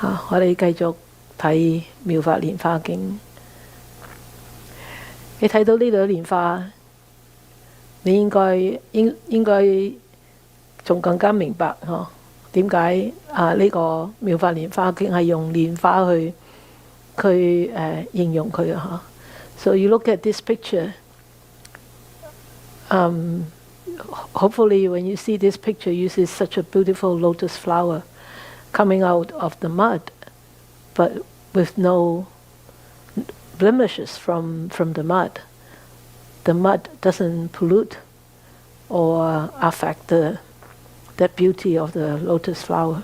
我哋繼續睇《妙法蓮華經》。你睇到呢朵蓮花，你應該仲更加明白點解呢個《妙法蓮華經》係用蓮花去形容佢啊。So you look at this picture. Hopefully, when you see this picture, you see such a beautiful lotus flower coming out of the mud, but with no blemishes from the mud. The mud doesn't pollute or affect the beauty of the lotus flower.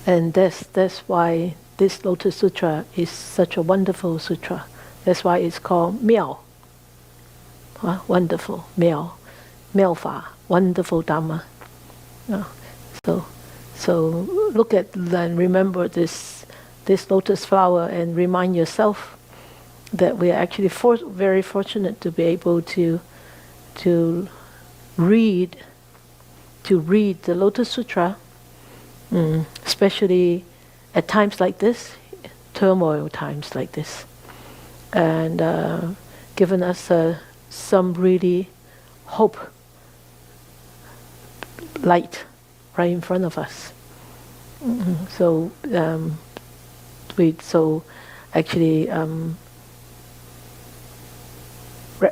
And that's why this Lotus Sutra is such a wonderful sutra. That's why it's called Miao. Wonderful, Miao. Miao-fa, Wonderful Dharma. So look at and remember this lotus flower and remind yourself that we are actually very fortunate to be able to read the Lotus Sutra, especially at times like this, turmoil times like this, and given us some really hope, light right in front of us. So actually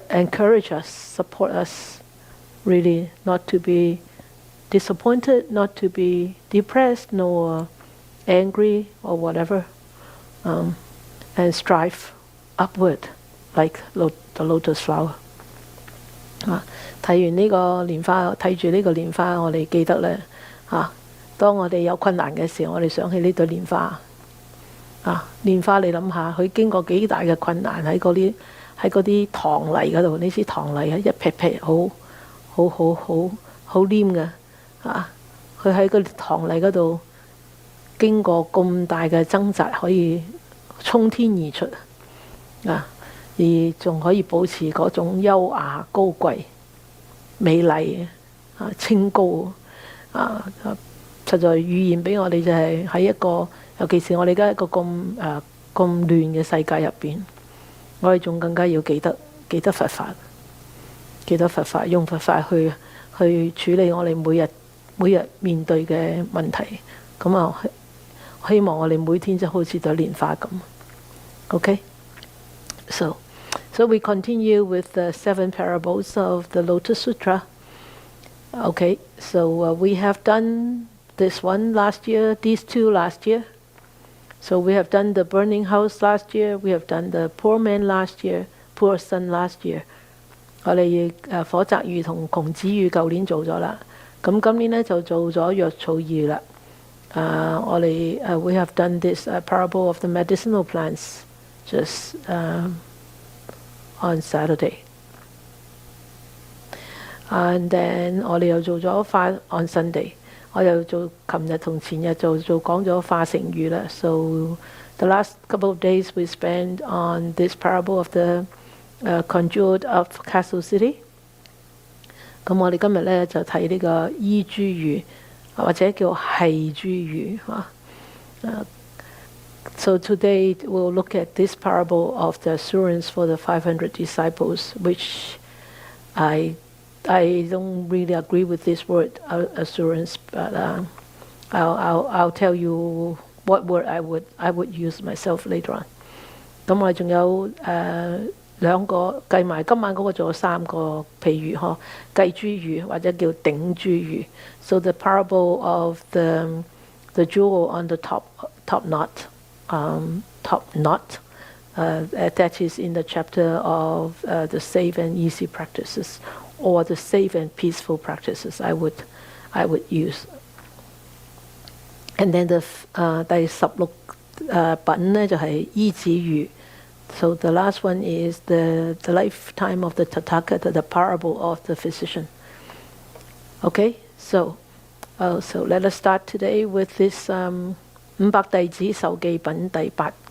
encourage us, support us, really not to be disappointed, not to be depressed, nor angry or whatever, and strive upward like the lotus flower. 睇完呢個蓮花，睇住呢個蓮花，我哋記得咧當我哋有困難嘅時候，我哋想起呢朵蓮花蓮花你諗下，佢經過幾大嘅困難喺嗰啲糖泥嗰度，呢啲糖泥一撇撇好黏嘅佢喺個糖泥嗰度經過咁大嘅掙扎，可以衝天而出而仲可以保持嗰種優雅高貴美麗清高實在語言俾我哋就係喺一個，尤其是我哋而家一個咁亂嘅世界入邊，我哋仲更加要記得佛法，用佛法去處理我哋每日面對嘅問題。咁希望我哋每天就好似朵蓮花咁。Okay? So we continue with the 7 parables of the Lotus Sutra. Okay, so we have done this one last year, these 2 last year. So we have done the burning house last year, we have done the poor man last year, poor son last year. 我哋火宅喻同窮子喻舊年做咗啦，咁今年呢就做咗藥草喻啦。我哋we have done this parable of the medicinal plants just on Saturday. And then 我哋又做咗on Sunday. 我又做琴日同前日做講咗化成語啦。So the last couple of days we spent on this parable of the conjured of Castle City. 咁我哋今日咧就睇呢個依諸喻，或者叫繫諸喻So today we'll look at this parable of the assurance for the 500 disciples, which I don't really agree with this word assurance, but I'll tell you what word I would use myself later on. 咁我哋仲有2個計埋今晚嗰個仲有3個譬喻計諸喻或者叫頂諸喻。So the parable of the jewel on the top knot, that is in the chapter of the safe and easy practices, or the safe and peaceful practices I would use. And then 第16品呢就係依止喻。So the last one is the lifetime of the Tathagata, the parable of the physician. Okay, so let us start today with this 500弟子受記品第八章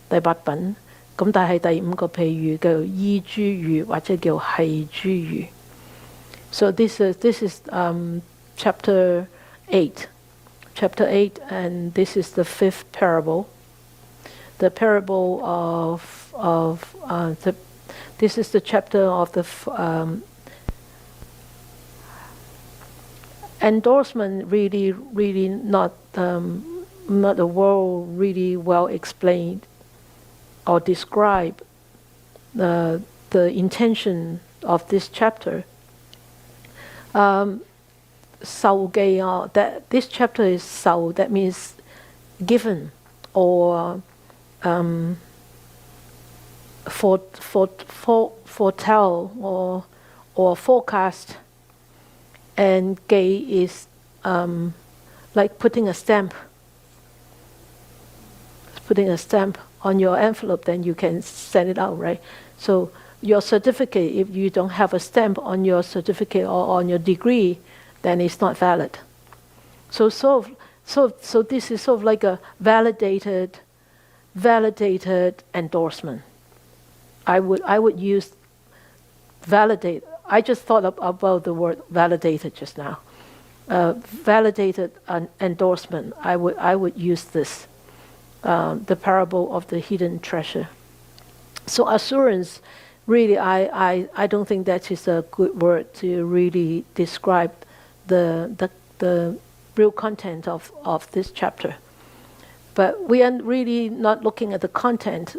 第8品。咁但係第5個譬喻叫依諸喻或者叫繫諸喻。So this is chapter 8. Chapter 8, and this is the 5th parable. The parable this is the chapter of the endorsement. Really not the world really well explained or describe the intention of this chapter. That this chapter is sao, that means given or foretell or forecast, and gay is like putting a stamp on your envelope, then you can send it out, right? So your certificate, if you don't have a stamp on your certificate or on your degree, then it's not valid. So this is sort of like a validated endorsement. I would use validate. I just thought about the word validated just now. Validated endorsement. I would use this. The parable of the hidden treasure. So assurance, really, I don't think that is a good word to really describe the real content of this chapter. But we are really not looking at the content,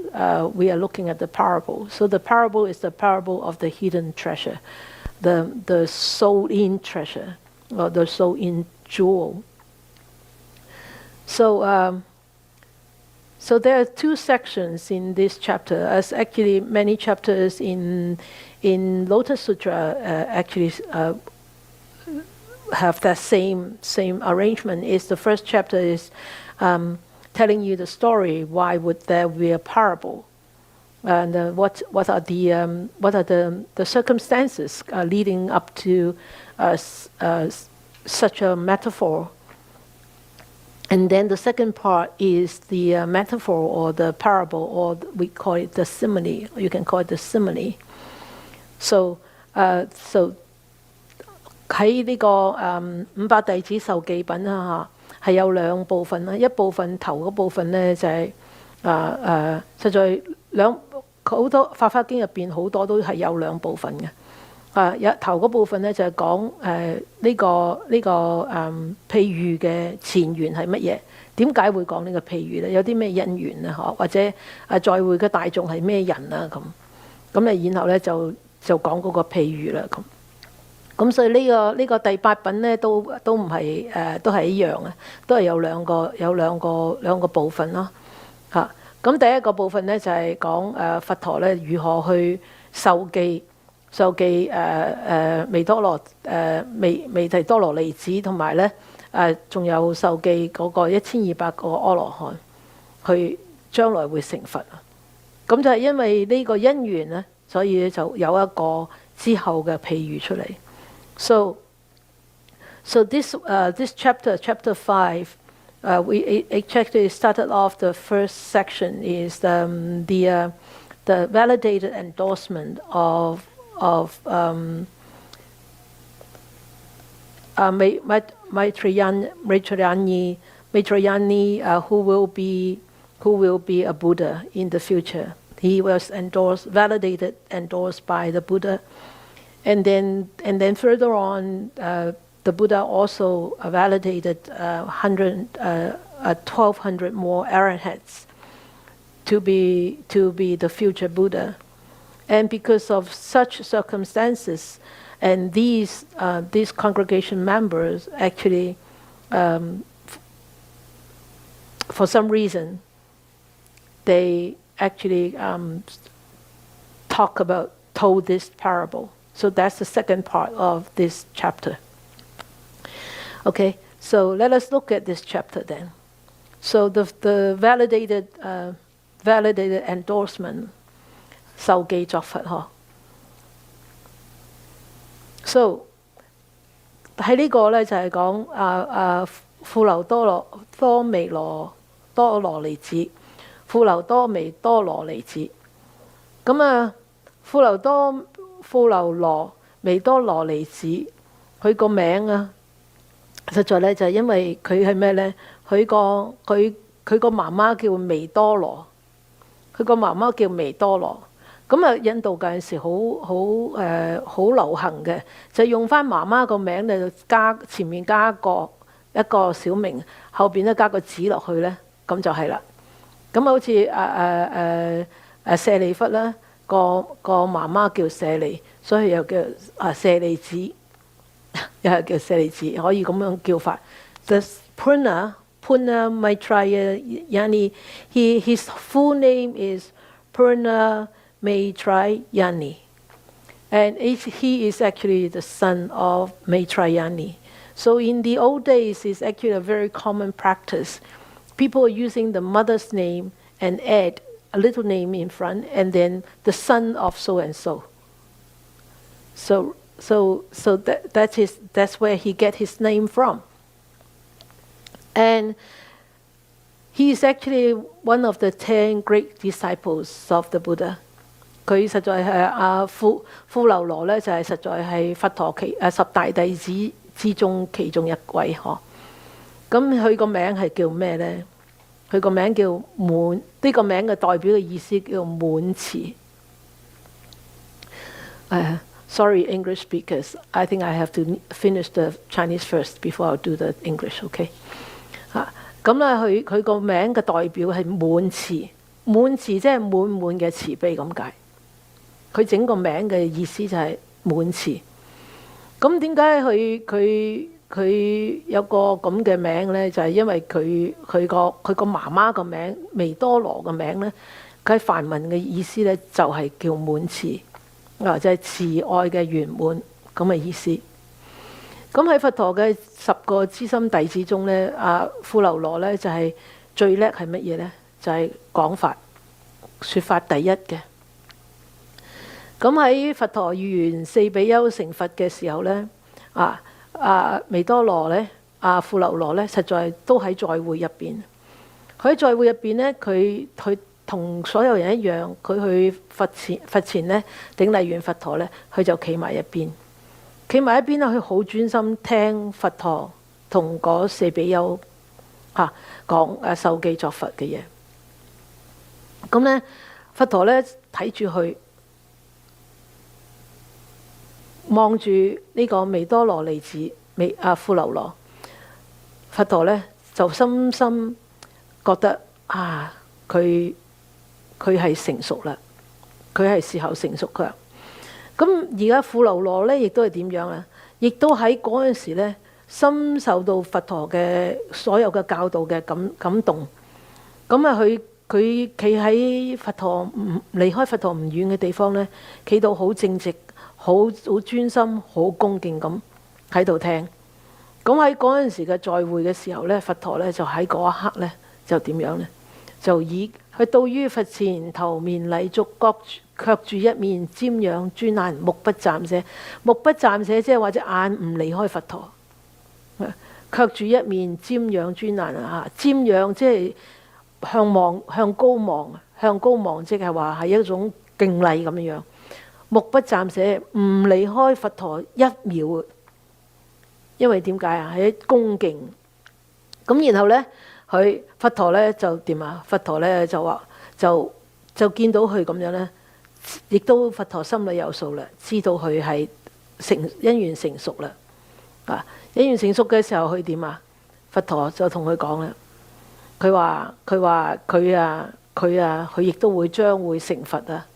we are looking at the parable. So the parable is the parable of the hidden treasure, the soul-in treasure, or the soul-in jewel. So there are 2 sections in this chapter, as actually many chapters in Lotus Sutra actually have that same arrangement. Is the first chapter is telling you the story. Why would there be a parable, and what are the circumstances leading up to such a metaphor? And then the second part is the metaphor or the parable, or we call it the simile. You can call it the simile. So 喺呢個500弟子受記品啦嚇，係有2部分啦。一部分頭嗰部分咧就係實在好多《法華經》入邊好多都係有2部分嘅。頭嗰部分咧就係講呢個譬喻嘅前緣係乜嘢？點解會講呢個譬喻咧？有啲咩因緣啊？或者在會嘅大眾係咩人啊？咁然後咧就講嗰個譬喻啦咁。咁所以呢個第8品咧都唔係都係一樣嘅，都係有兩個部分咯嚇。咁第一個部分咧就係講佛陀咧如何去授記彌提多羅尼子，同埋咧仲有授記嗰個1200個阿羅漢，佢將來會成佛啊。咁就係因為呢個因緣咧，所以就有一個之後嘅譬喻出嚟。So this chapter 5, we actually started off. The first section is the validated endorsement of Maitrayani, who will be a Buddha in the future. He was endorsed by the Buddha. And then further on, the Buddha also validated 1,200 more arahants to be the future Buddha. And because of such circumstances, and these congregation members actually, for some reason, they actually told this parable. So that's the second part of this chapter. Okay, so let us look at this chapter then. So the validated endorsement, 受記作佛呵。So 喺呢個咧就係講富樓多彌多羅尼子，富樓多彌多羅尼子。咁富樓羅彌多羅尼子，佢個名實在咧就係因為佢係咩咧？佢個媽媽叫微多羅，佢個媽媽叫微多羅。咁啊，印度嗰陣時好流行嘅，就用翻媽媽個名咧，就前面加一個小名，後邊咧加個子落去咧，咁就係啦。咁好似舍利弗啦，個媽媽叫舍利，所以又叫舍利子，又係叫舍利子，可以咁樣叫法。The Purna Maitreya Yani, his full name is Purna Maitrayani, and he is actually the son of Maitrayani. So in the old days, it's actually a very common practice. People are using the mother's name and add a little name in front, and then the son of so and so. So that's where he get his name from. And he is actually one of the 10 great disciples of the Buddha. 佢實在係富樓羅咧，就係實在係佛陀十大弟子之中其中一位嗬。咁佢個名係叫咩咧？佢個名叫滿，呢個名嘅代表嘅意思叫滿慈。Sorry, English speakers. I think I have to finish the Chinese first before I do the English. Okay. 咁咧，佢個名嘅代表係滿慈，滿慈即係滿滿嘅慈悲咁解。佢整個名嘅意思就係滿慈。咁點解佢有個咁嘅名咧？就係因為佢個媽媽個名微多羅嘅名咧，佢喺梵文嘅意思咧就係叫滿慈，就係慈愛嘅圓滿咁嘅意思。咁喺佛陀嘅10個資深弟子中咧，富樓羅咧就係最叻係乜嘢咧？就係講法、説法第一嘅。咁喺佛陀預言4比丘成佛嘅時候咧，微多羅咧，富樓羅咧，實在都喺在會入邊。佢喺在會入邊咧，佢同所有人一樣，佢去佛前咧頂禮完佛陀咧，佢就企埋一邊。企埋一邊咧，佢好專心聽佛陀同嗰4比丘講授記作佛嘅嘢。咁咧，佛陀咧睇住佢，望住呢個微多羅尼子富樓羅，佛陀咧就深深覺得佢係成熟啦，佢係時候成熟㗎。咁而家富樓羅咧，亦都係點樣啊？亦都喺嗰陣時咧，深受到佛陀嘅所有嘅教導嘅感動。咁佢企喺佛陀離開佛陀唔遠嘅地方咧，企到好正直、好專心、好恭敬咁喺度聽。咁喺嗰陣時嘅在會嘅時候咧，佛陀咧就喺嗰一刻咧就點樣咧？就以佢到於佛前頭面禮足，卻住一面瞻仰專眼，目不暫捨。目不暫捨即係或者眼唔離開佛陀，卻住一面瞻仰專眼瞻仰即係向高望，即係話係一種敬禮咁樣。目不暫捨，唔離開佛陀一秒。因為點解啊？係恭敬。咁然後咧，佛陀咧就點啊？佛陀咧就話就見到佢咁樣咧，亦都佛陀心裏有數啦，知道佢係因緣成熟啦。因緣成熟嘅時候，佢點啊？佛陀就同佢講啦，佢話佢亦都將會成佛啊！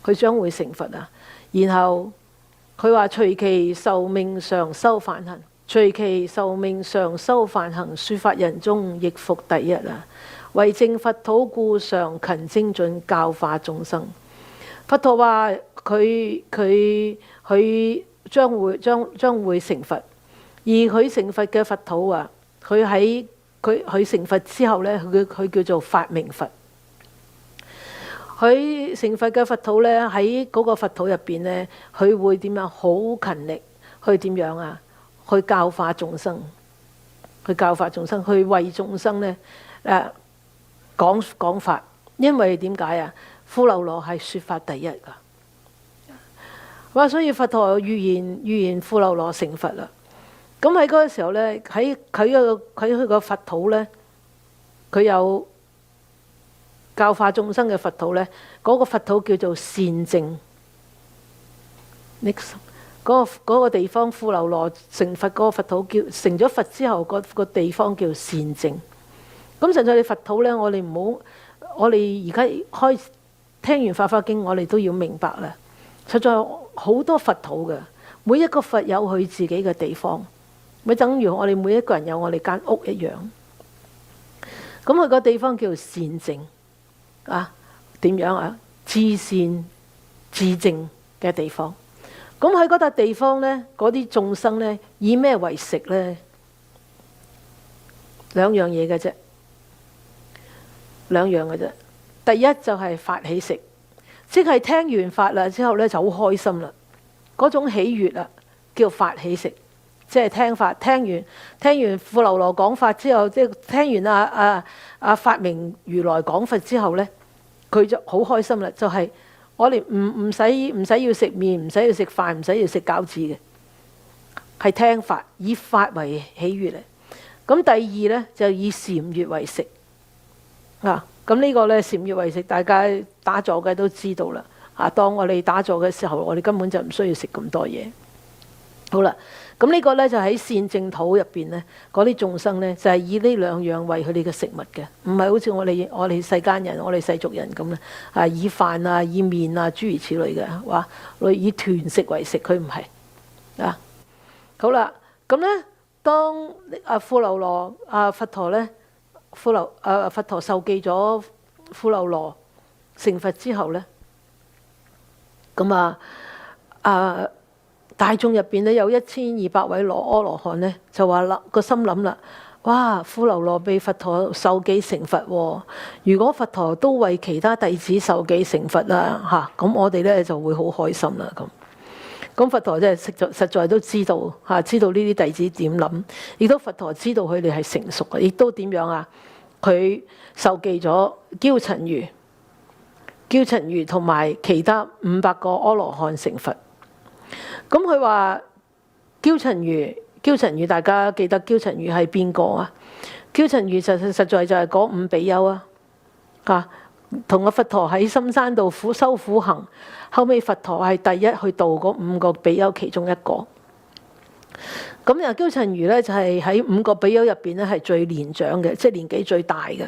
佢將會成佛啊！然後佢話隨其壽命常修梵行，隨其壽命常修梵行，說法人中亦復第一啊！為證佛土故，常勤精進教化眾生。佛陀話佢將會成佛，而佢成佛嘅佛土啊，佢成佛之後咧，佢叫做法明佛。佢成佛嘅佛土咧，喺嗰個佛土入邊咧，佢會點樣？好勤力去點樣啊？去教化眾生，去為眾生咧講法。因為點解啊？富樓羅係說法第一㗎。所以佛陀預言富樓羅成佛啦。咁喺嗰個時候呢，喺佢個佛土呢，佢有教化眾生嘅佛土呢，嗰個佛土叫做善淨。嗰個地方富樓羅成佛嗰個佛土叫成咗佛之後，個地方叫善淨。咁實在你佛土呢，我哋唔好，我哋而家聽完法華經，我哋都要明白啦。實在好多佛土嘅，每一個佛有佢自己嘅地方，咪等於我哋每一個人有我哋間屋一樣。咁佢個地方叫善淨啊，點樣啊？至善至淨嘅地方。咁喺嗰笪地方呢，嗰啲眾生呢，以咩為食呢？兩樣嘢嘅啫，兩樣嘅啫。第一就係法喜食，即係聽完法啦之後呢就好開心啦，嗰種喜悅啦，叫法喜食。即係聽法，聽完富樓羅講法之後，即係聽完發明如來講法之後呢，佢就好開心啦，就係、是。我哋唔使要食麵，唔使要食飯，唔使要食餃子嘅，係聽法，以法為喜悅嚟。咁第二呢，就以禪悅為食啊。咁呢個呢，禪悅為食，大家打坐嘅都知道啦。啊，當我哋打坐嘅時候，我哋根本就唔需要食咁多嘢。好啦，咁呢個呢，就喺善淨土入邊呢，嗰啲眾生呢，就係以呢兩樣為佢哋嘅食物嘅，唔係好似我哋世間人、我哋世俗人咁咧，啊以飯啊、以麵啊諸如此類嘅，話以團食為食，佢唔係啊。好啦，咁呢，當富樓羅佛陀呢，佛陀受記咗富樓羅成佛之後呢，咁大眾入邊咧有1200位阿羅漢呢，就話啦，個心諗啦，哇！富樓羅被佛陀受記成佛喎，如果佛陀都為其他弟子受記成佛啦，咁我哋呢就會好開心啦。咁佛陀真係實在都知道知道呢啲弟子點諗，亦都佛陀知道佢哋係成熟嘅，亦都點樣啊？佢受記咗憍陳如同埋其他500個阿羅漢成佛。咁佢話憍陳如大家記得憍陳如係邊個啊？憍陳如實在就係嗰5比丘啊，同個佛陀喺深山度修苦行，後尾佛陀係第一去度嗰5個比丘其中一個。咁憍陳如呢，就係喺5個比丘入邊呢係最年長嘅，即係年紀最大嘅。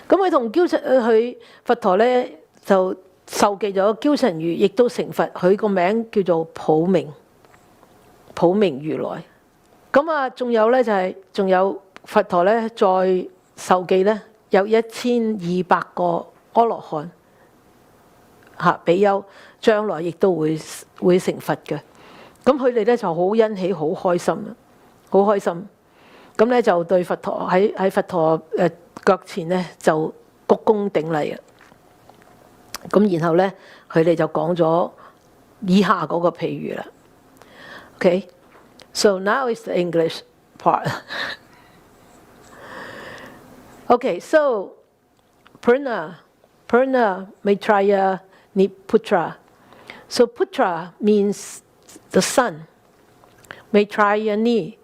咁佢同佢佛陀呢，就受記咗憍陳如，亦都成佛。佢個名叫做普明如來。咁仲有呢，就係仲有佛陀呢，再受記呢，有1200個阿羅漢比丘，將來亦都會成佛嘅。咁佢哋呢就好欣喜，好開心啊，好開心。咁呢就對佛陀喺佛陀腳前呢，就鞠躬頂禮啊。咁然後呢，佢哋就講咗以下嗰個譬喻啦。Okay, so now is the English part. Okay, so Purna Maitreya Niputra. So Putra means the son. Maitreya Ni,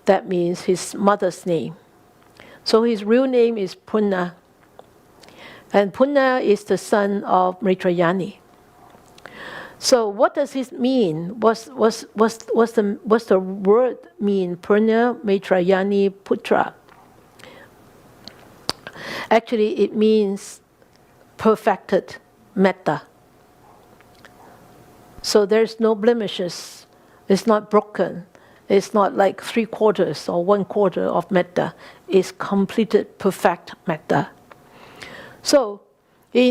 that means his mother's name. So his real name is Purna. And Purna is the son of Maitrayani. So what does it mean? What's the word mean? Purna Maitrayani Putra. Actually, it means perfected metta. So there's no blemishes. It's not broken. It's not like 3/4 or 1/4 of metta. It's completed perfect metta. So, he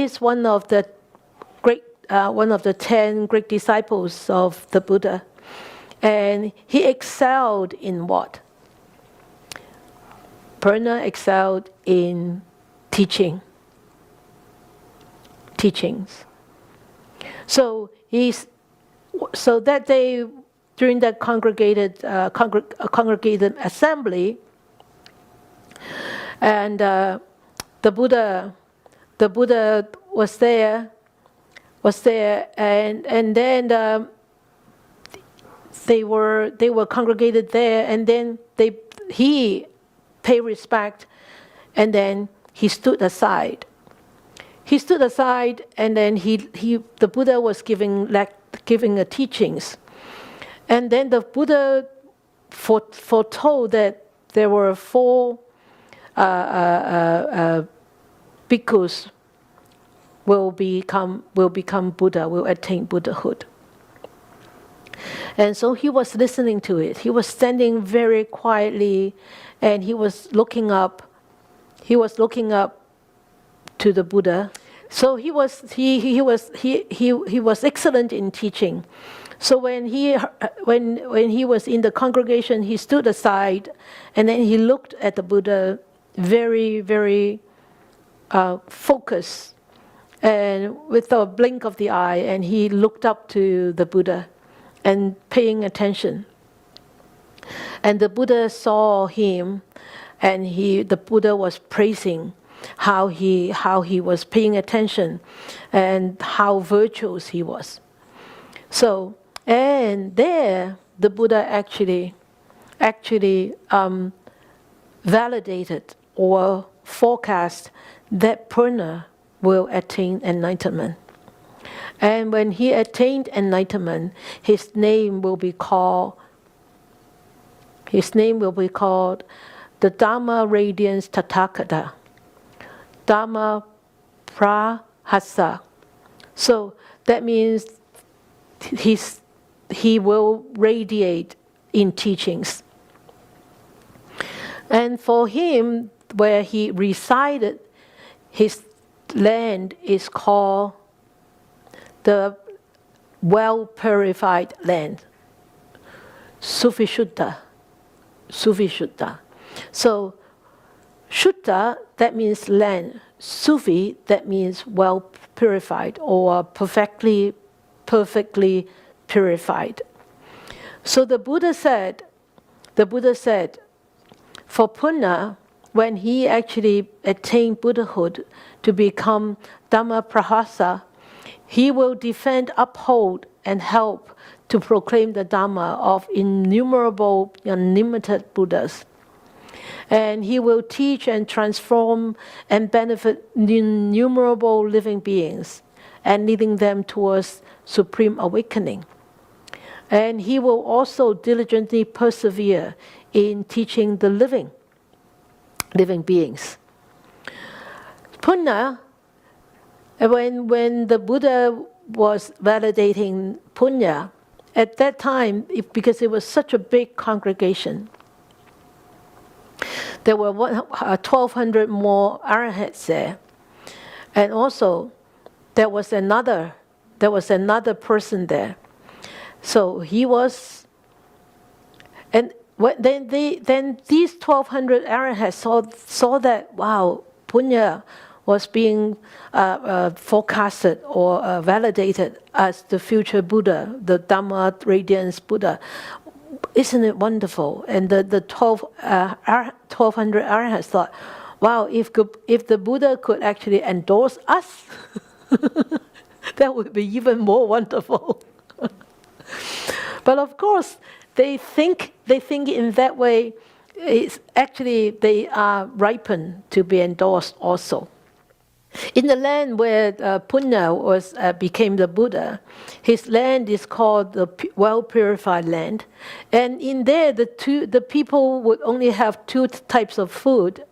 is one of the 10 great disciples of the Buddha, and he excelled in what? Purna excelled in teachings. So that day, during that congregated assembly, and the Buddha was there, and then were congregated there, and then he paid respect, and then he stood aside. He stood aside, and then the Buddha was giving a teachings, and then the Buddha foretold that there were 4 bhikkhus will become Buddha, will attain Buddhahood. And so he was listening to it. He was standing very quietly, and he was looking up. He was looking up to the Buddha. So he was excellent in teaching. So when he was in the congregation, he stood aside, and then he looked at the Buddha, very, very focused, and with a blink of the eye, and he looked up to the Buddha and paying attention. And the Buddha saw him, and the Buddha was praising how he was paying attention and how virtuous he was. So, and there the Buddha actually validated or forecast that Purna will attain enlightenment. And when he attained enlightenment, his name will be called the Dharma Radiance Tathagata, Dharma Prahasa. So that means he will radiate in teachings. And for him, where he resided, his land is called the well-purified land, Sufishuddha. So, Shuddha, that means land. Sufi, that means well-purified or perfectly purified. So the Buddha said, for Purna, when he actually attained Buddhahood to become Dhamma Prahasa, he will defend, uphold, and help to proclaim the Dhamma of innumerable, unlimited Buddhas. And he will teach and transform and benefit innumerable living beings and leading them towards supreme awakening. And he will also diligently persevere in teaching the living beings. Punya, when the Buddha was validating Punya, at that time, because it was such a big congregation, there were 1,200 more arahats there, and also there was another person there. So he was, and then these 1,200 arahats saw that, wow, Punya was being forecasted or validated as the future Buddha, the Dhamma Radiance Buddha. Isn't it wonderful? And the 1,200 arahats thought, wow, if the Buddha could actually endorse us, that would be even more wonderful. But of course, they think in that way. It's actually, they are ripened to be endorsed also. In the land where Punya became the Buddha, his land is called the well-purified land, and in there the people would only have 2 types of food.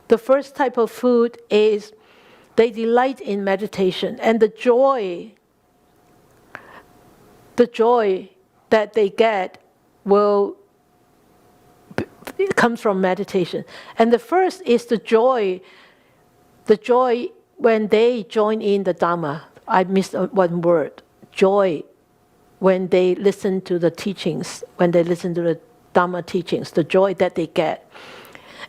The first type of food is they delight in meditation, and the joy that they get comes from meditation. And the first is the joy when they join in the Dhamma. I missed one word. Joy when they listen to the teachings, when they listen to the Dhamma teachings, the joy that they get.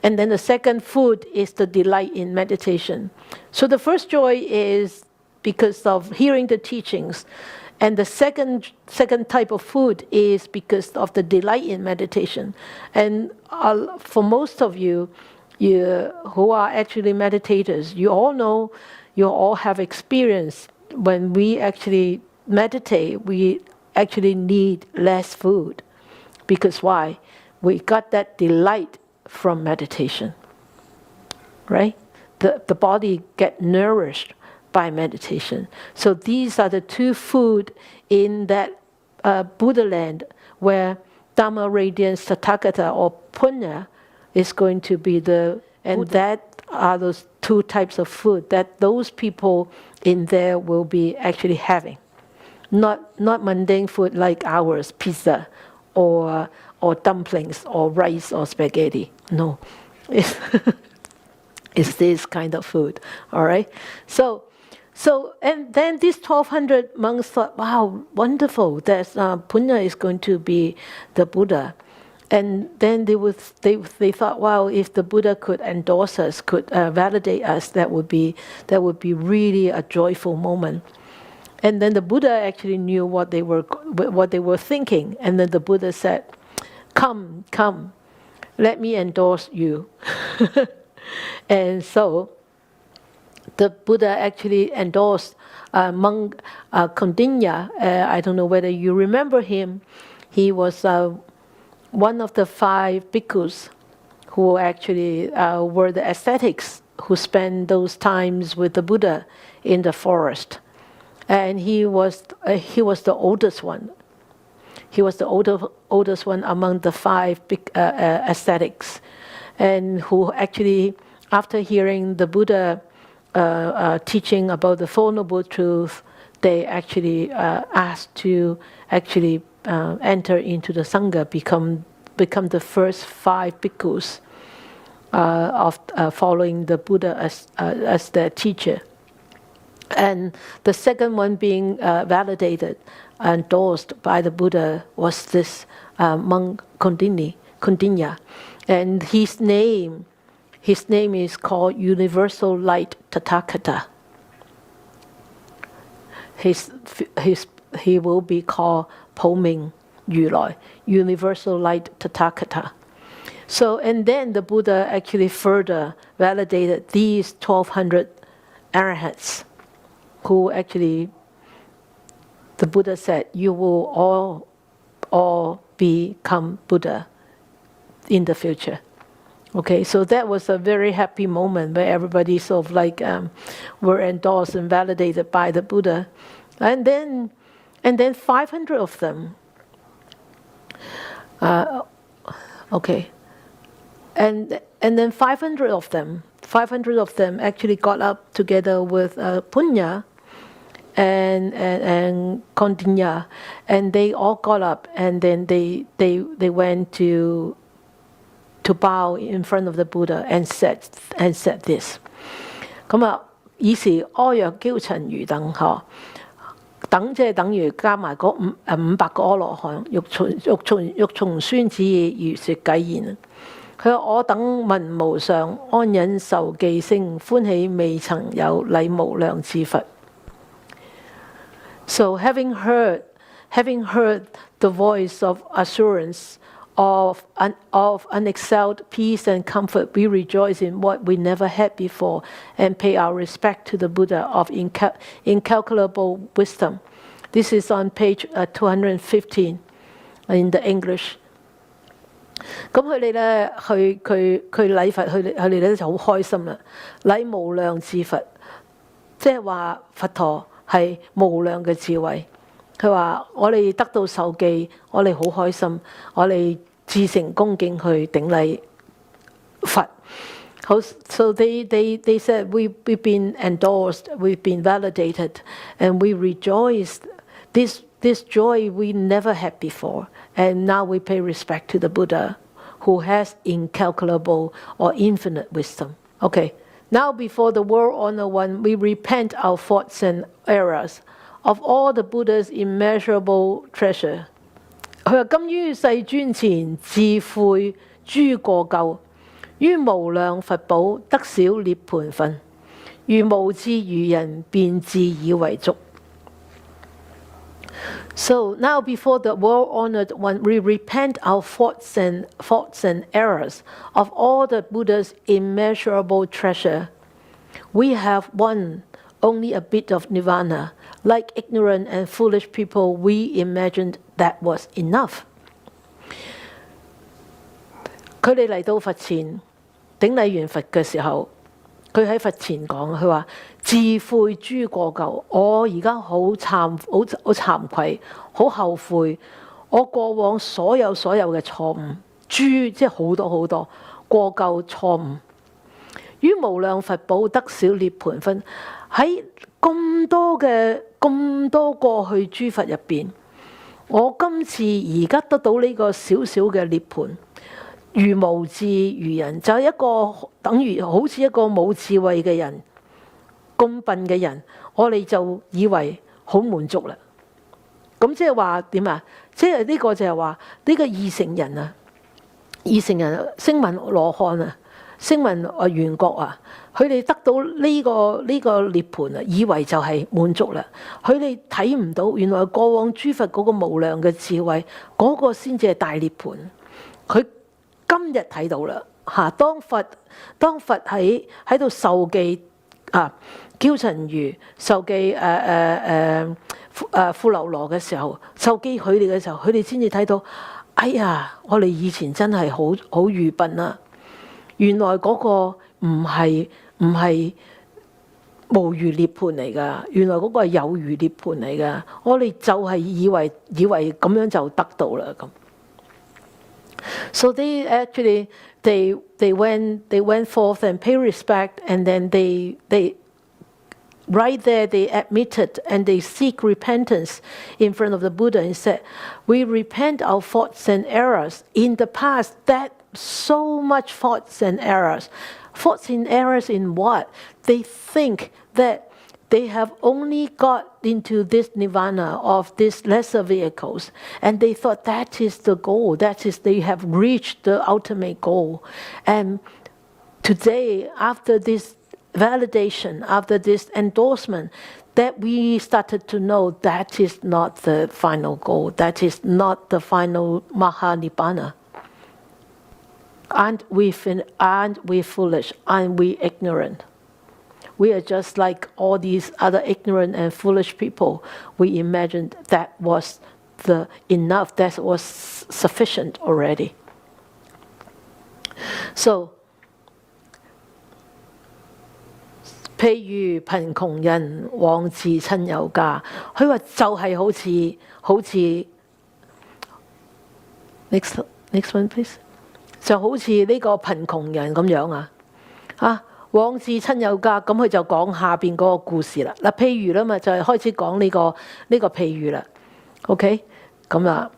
And then the second food is the delight in meditation. So the first joy is because of hearing the teachings. And the second type of food is because of the delight in meditation. And for most of you who are actually meditators, you all know, you all have experience when we actually meditate, we actually need less food. Because why? We got that delight from meditation, right? The body get nourished by meditation. So these are the two food in that Buddha land where Dhamma radiance Tathagata or Punya is going to be and that are those two types of food that those people in there will be actually having. Not mundane food like ours, pizza or dumplings or rice or spaghetti. No. It's this kind of food. All right? So and then these 1,200 monks thought, wow, wonderful, there's Punya is going to be the Buddha. And then they thought, wow, if the Buddha could endorse us, could validate us, that would be really a joyful moment. And then the Buddha actually knew what they were thinking. And then the Buddha said, come, let me endorse you. And so the Buddha actually endorsed monk Kondinya. I don't know whether you remember him. He was one of the 5 bhikkhus who actually were the ascetics who spent those times with the Buddha in the forest. And he was the oldest one. He was the oldest one among the 5 ascetics, and who actually, after hearing the Buddha teaching about the Four Noble Truths, they actually asked to actually enter into the Sangha, become the first 5 bhikkhus of following the Buddha as their teacher. And the second one being validated, endorsed by the Buddha, was this monk Kondinya. And his name is called Universal Light Tathagata. He will be called Po Ming Yu Lai, Universal Light Tathagata. So, and then the Buddha actually further validated these 1,200 arahants, who actually, the Buddha said, you will all become Buddha in the future. Okay, so that was a very happy moment where everybody sort of like were endorsed and validated by the Buddha. And then 500 of them, okay, and then 500 of them actually got up together with Punya and Kondinya, and they all got up, and then they went to bow in front of the Buddha and said this. 咁啊，以是阿若憍陳如等嗬，等即係等於加埋嗰500個阿羅漢，欲從孫子如說偈言。佢話我等聞無上安忍受記聲，歡喜未曾有禮無量至佛。So having heard the voice of assurance, of unexcelled peace and comfort, we rejoice in what we never had before and pay our respect to the Buddha of incalculable wisdom. This is on page 215 in the English. 咁佢哋咧，佢禮佛，佢哋咧就好開心啦！禮無量智佛，即係話佛陀係無量嘅智慧。佢話我哋得到受記，我哋好開心，我哋至誠恭敬去頂禮佛。好 So they said we've been endorsed, we've been validated, and we rejoice. This joy we never had before, and now we pay respect to the Buddha, who has incalculable or infinite wisdom. Okay, now before the World Honored One, we repent our faults and errors of all the Buddha's immeasurable treasure. 佢話今於世尊前自悔諸過咎，於無量佛寶得少涅槃分，如無智愚人便自以為足。So now before the World Honored One, we repent our faults and errors of all the Buddha's immeasurable treasure. We have won only a bit of nirvana. Like ignorant and foolish people, we imagined that was enough. 佢哋嚟到佛前頂禮完佛嘅時候，佢喺佛前講，佢話自悔諸過咎，我而家好慚愧，好後悔，我過往所有嘅錯誤，諸即係好多過咎錯誤，於無量佛寶得小涅槃分，喺咁多過去諸佛入邊，我今次而家得到呢個小嘅涅槃。如無智愚人，就係一個等於好似一個冇智慧嘅人，咁笨嘅人，我哋就以為好滿足啦。咁即係話點啊？即係呢個就係話呢個二乘人啊，二乘人聲聞羅漢啊，聲聞緣覺啊，佢哋得到呢個涅槃啊，以為就係滿足啦。佢哋睇唔到原來過往諸佛嗰個無量嘅智慧，嗰個先至係大涅槃。佢今日睇到啦嚇，當佛喺度受記憍陳如受記富樓羅嘅時候，受記佢哋嘅時候，佢哋先至睇到，哎呀，我哋以前真係好愚笨啊！原來嗰個唔係無餘涅槃嚟㗎，原來嗰個係有餘涅槃嚟㗎。我哋就係以為咁樣就得到啦咁。So they actually they went forth and pay respect, and then they right there they admitted and they seek repentance in front of the Buddha and said, we repent our faults and errors in the past. That so much faults and errors. Faults and errors in what? They think that they have only got into this nirvana of these lesser vehicles, and they thought that is the goal, that is they have reached the ultimate goal. And today, after this validation, after this endorsement, that we started to know that is not the final goal, that is not the final Mahanibbana. Aren't we foolish? Aren't we ignorant? We are just like all these other ignorant and foolish people. We imagined that was the enough, that was sufficient already. So, 譬如貧窮人往自親友家，佢話就係好似 next one please， 就好似呢個貧窮人咁樣啊往自親友家，咁佢就講下邊嗰個故事啦。嗱，譬如啦嘛，就係開始講呢個譬喻啦。OK， 咁啊，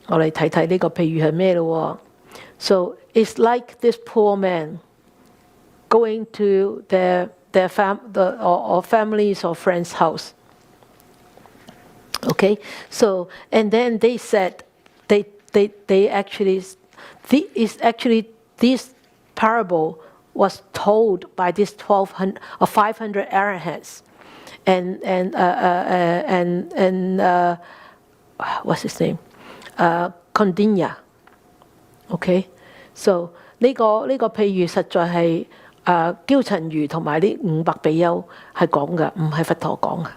我哋睇睇呢個譬喻係咩咯？So it's like this poor man going to their families or friends' house. Okay, so and then they said they actually this parable was told by these 500 arahants, and what's his name? Kondinya. Okay, so 呢個譬喻實在係憍陳如同埋呢500比丘係講嘅，唔係佛陀講嘅，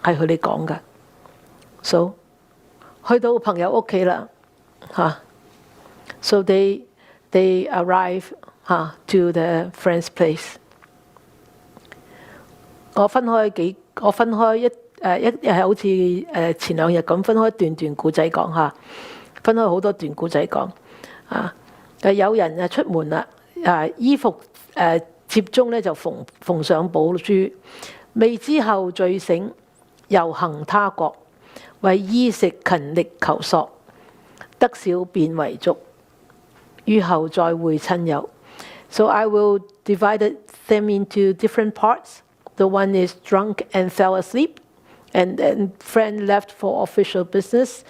係佢哋講嘅。So 去到朋友屋企啦，So they arrive to the friend's place. 我分開一係好似前2日咁分開一段故仔講下，分開好多段故仔講有人出門啦，衣服接中咧就縫上寶珠，未之後醉醒，遊行他國，為衣食勤力求索，得少便為足，於後再會親友。So I will divide them into different parts. The one is drunk and fell asleep, and then friend left for official business,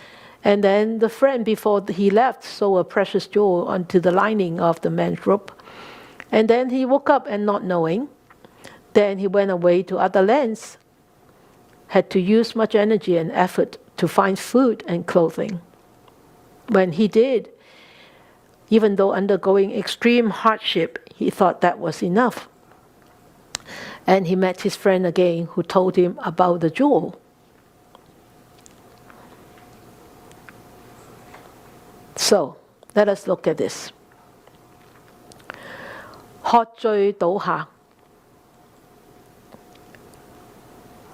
and then the friend before he left saw a precious jewel onto the lining of the man's robe, and then he woke up and not knowing. Then he went away to other lands, had to use much energy and effort to find food and clothing. When he did, even though undergoing extreme hardship, he thought that was enough. And he met his friend again who told him about the jewel. So, let us look at this. 喝醉倒下，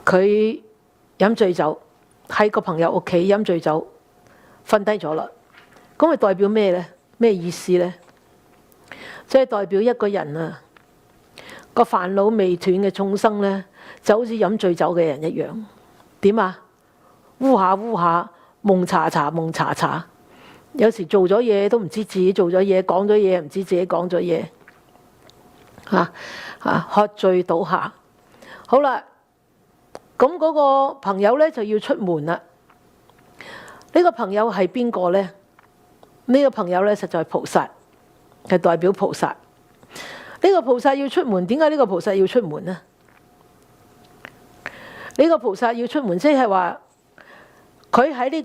佢飲醉酒，喺個朋友屋企飲醉酒，瞓低咗啦。咁係代表咩呢？咩意思呢？即係代表一個人啊，個煩惱未斷嘅眾生呢，就好似飲醉酒嘅人一樣。點啊？烏下烏下，夢查查夢查查。有時做咗嘢都唔知自己做咗嘢，講咗嘢唔知自己講咗嘢。喝醉倒下。好啦，咁嗰個朋友呢就要出門啦。呢個朋友係邊個呢？呢個朋友呢實在係菩薩，係代表菩薩。呢個菩薩要出門，點解呢個菩薩要出門呢？呢個菩薩要出門，即係話佢喺呢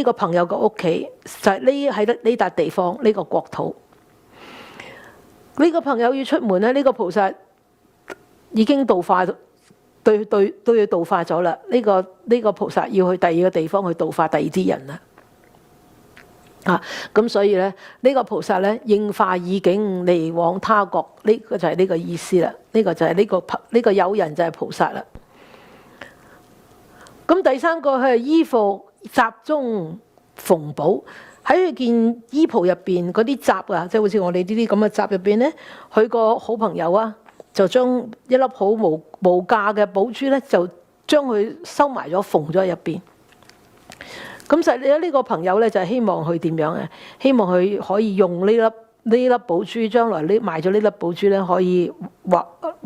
個朋友嘅屋企，就係匿喺呢笪地方，呢個國土。呢個朋友要出門咧，呢個菩薩已經度化，對佢度化咗啦。呢個菩薩要去第二個地方去度化第二啲人啦。咁所以咧，呢個菩薩咧應化意境離往他國，呢個就係呢個意思啦。呢個就係呢個友人就係菩薩啦。咁第三個係衣服集中縫補。喺佢件衣袍入邊嗰啲雜啊，即係好似我哋呢啲咁嘅雜入邊咧，佢個好朋友啊，就將一粒好無價嘅寶珠咧，就將佢收埋咗，縫咗喺入邊。咁實際呢個朋友咧，就係希望佢點樣啊？希望佢可以用呢粒寶珠，將來賣咗呢粒寶珠咧，可以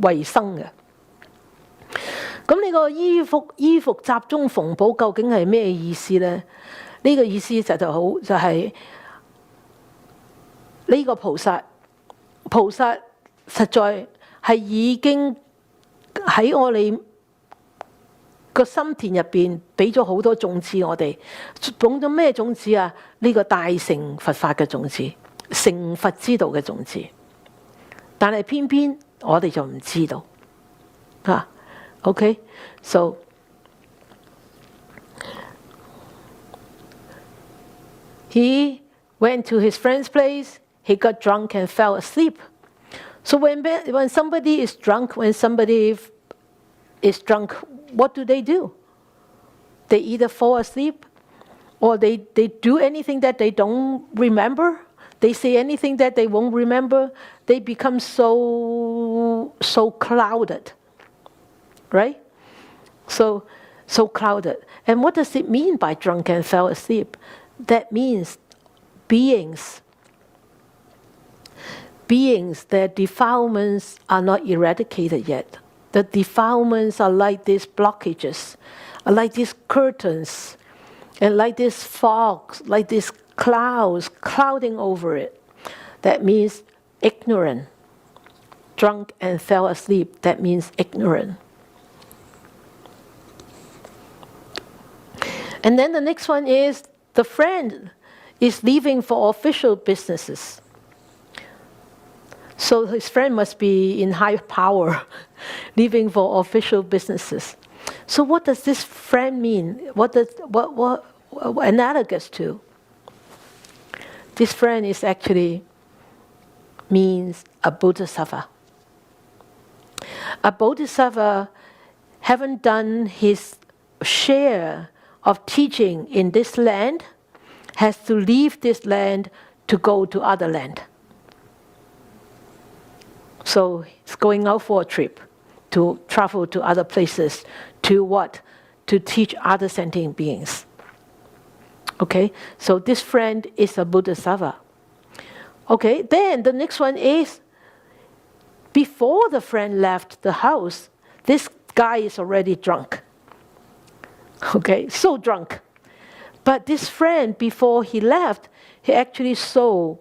為生嘅。咁呢個衣服集中縫補究竟係咩意思咧？呢個意思就係呢個菩薩實在係已經喺我哋個心田入邊俾咗好多種子我哋，種咗咩種子啊？呢個大乘佛法嘅種子，成佛之道嘅種子，但係偏偏我哋就唔知道OK， so he went to his friend's place, he got drunk and fell asleep. So when somebody is drunk, what do? They either fall asleep or they do anything that they don't remember. They say anything that they won't remember. They become so clouded, right? So clouded. And what does it mean by drunk and fell asleep? That means beings, their defilements are not eradicated yet. The defilements are like these blockages, are like these curtains, and like this fog, like these clouds clouding over it. That means ignorant. Drunk and fell asleep, that means ignorant. And then the next one is the friend is leaving for official businesses. So his friend must be in high power, leaving for official businesses. So what does this friend mean? What analogous to? This friend is actually means a bodhisattva. A bodhisattva haven't done his share of teaching in this land, has to leave this land to go to other land. So he's going out for a trip, to travel to other places, to what? To teach other sentient beings. Okay, so this friend is a bodhisattva. Okay, then the next one is, before the friend left the house, this guy is already drunk. Okay, so drunk. But this friend, before he left, he actually sewed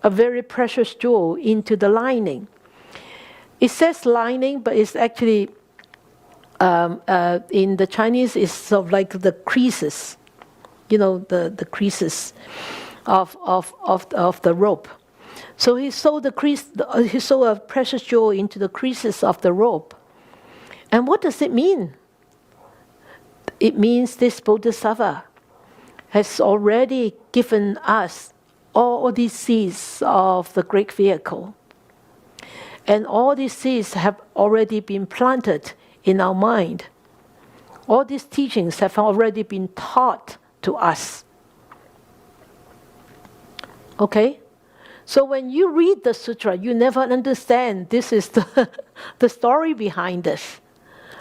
a very precious jewel into the lining. It says lining, but it's actually, in the Chinese, it's sort of like the creases, you know, the creases of the rope. So he sewed he sewed a precious jewel into the creases of the rope. And what does it mean? It means this Bodhisattva has already given us all these seeds of the great vehicle. And all these seeds have already been planted in our mind. All these teachings have already been taught to us. Okay? So when you read the sutra, you never understand this is the story behind this.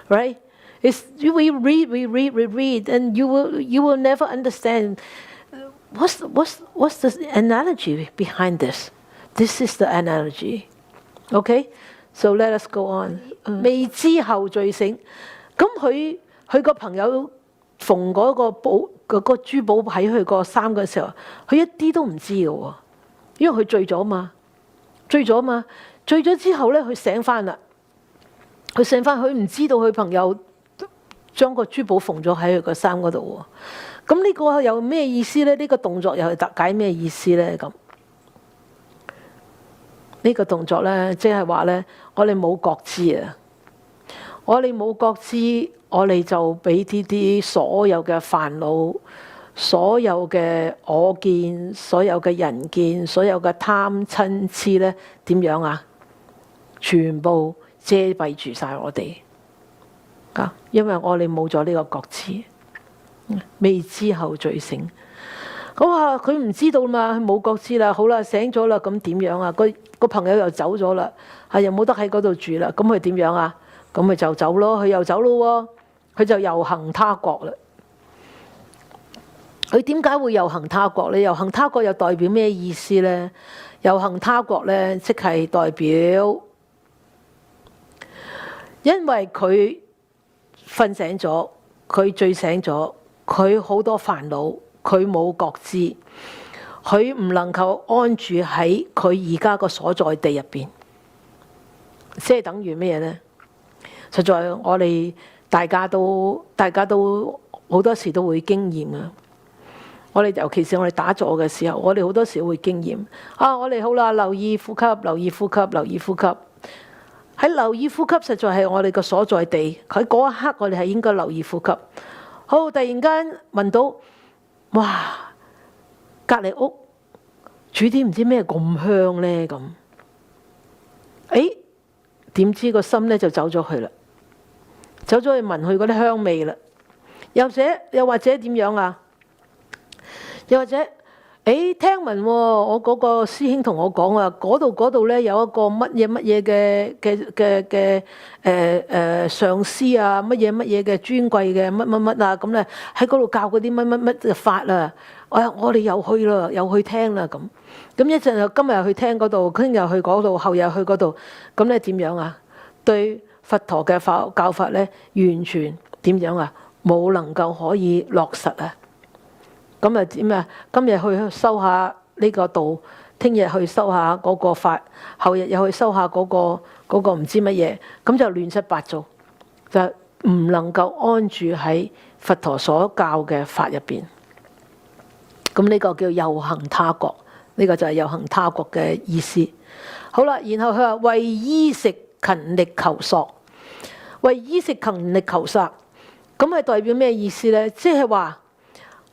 Right? We read, and you will never understand what's the analogy behind this. This is the analogy. Okay? So let us go on. 未知後罪醒，咁佢個朋友縫嗰個珠寶喺佢個衫嘅時候，佢一啲都唔知嘅喎，因為佢醉咗嘛，醉咗之後咧，佢醒翻啦，佢唔知道佢朋友將個珠寶縫咗喺佢個衫嗰度喎。咁呢個有咩意思咧？呢個動作又係解咩意思咧？咁呢個動作咧，即係話咧，我哋冇覺知啊！我哋冇覺知，我哋就俾啲所有嘅煩惱、所有嘅我見、所有嘅人見、所有嘅貪嗔痴咧，點樣啊？全部遮蔽住晒我哋啊！因為我哋冇咗呢個覺知，未知後罪醒。咁啊，佢唔知道嘛，佢冇覺知啦。好啦，醒咗啦，咁點樣啊？個朋友又走咗啦，又冇得喺嗰度住啦。咁佢點樣啊？咁佢就走咯，佢又走咯喎，佢就遊行他國啦。佢點解會遊行他國呢？遊行他國又代表咩意思呢？遊行他國呢，即係代表，因為佢瞓醒咗，佢醉醒咗，佢好多煩惱，佢冇覺知，佢唔能夠安住喺佢而家個所在地入邊，即係等於咩呢？實在我哋大家都好多時都會經驗啊！我哋尤其是我哋打坐嘅時候，我哋好多時會經驗啊！我哋好啦，留意呼吸，留意呼吸，留意呼吸。喺留意呼吸，實在係我哋個所在地。喺嗰一刻，我哋係應該留意呼吸。好，突然間聞到，哇！隔離屋煮啲唔知咩咁香呢？咁，誒點知個心呢就走咗去啦，走咗去聞佢嗰啲香味啦。又或者點樣啊？又或者，聽聞我嗰個師兄同我講啊，嗰度咧有一個乜嘢嘅上師啊，乜嘢嘅尊貴嘅乜啊，咁咧喺嗰度教嗰啲乜嘅法啊，我哋又去啦，又去聽啦咁。咁一陣又今日又去聽嗰度，聽日去嗰度，後日去嗰度，咁咧點樣啊？對佛陀嘅教法咧，完全點樣啊？冇能夠可以落實啊！咁啊點啊？今日去修下呢個道，聽日去修下嗰個法，後日又去修下嗰個唔知乜嘢，咁就亂七八糟，就唔能夠安住喺佛陀所教嘅法入邊。咁呢個叫遊行他國，呢個就係遊行他國嘅意思。好啦，然後佢話為衣食勤力求索，為衣食勤力求索，咁係代表咩意思呢？即係話，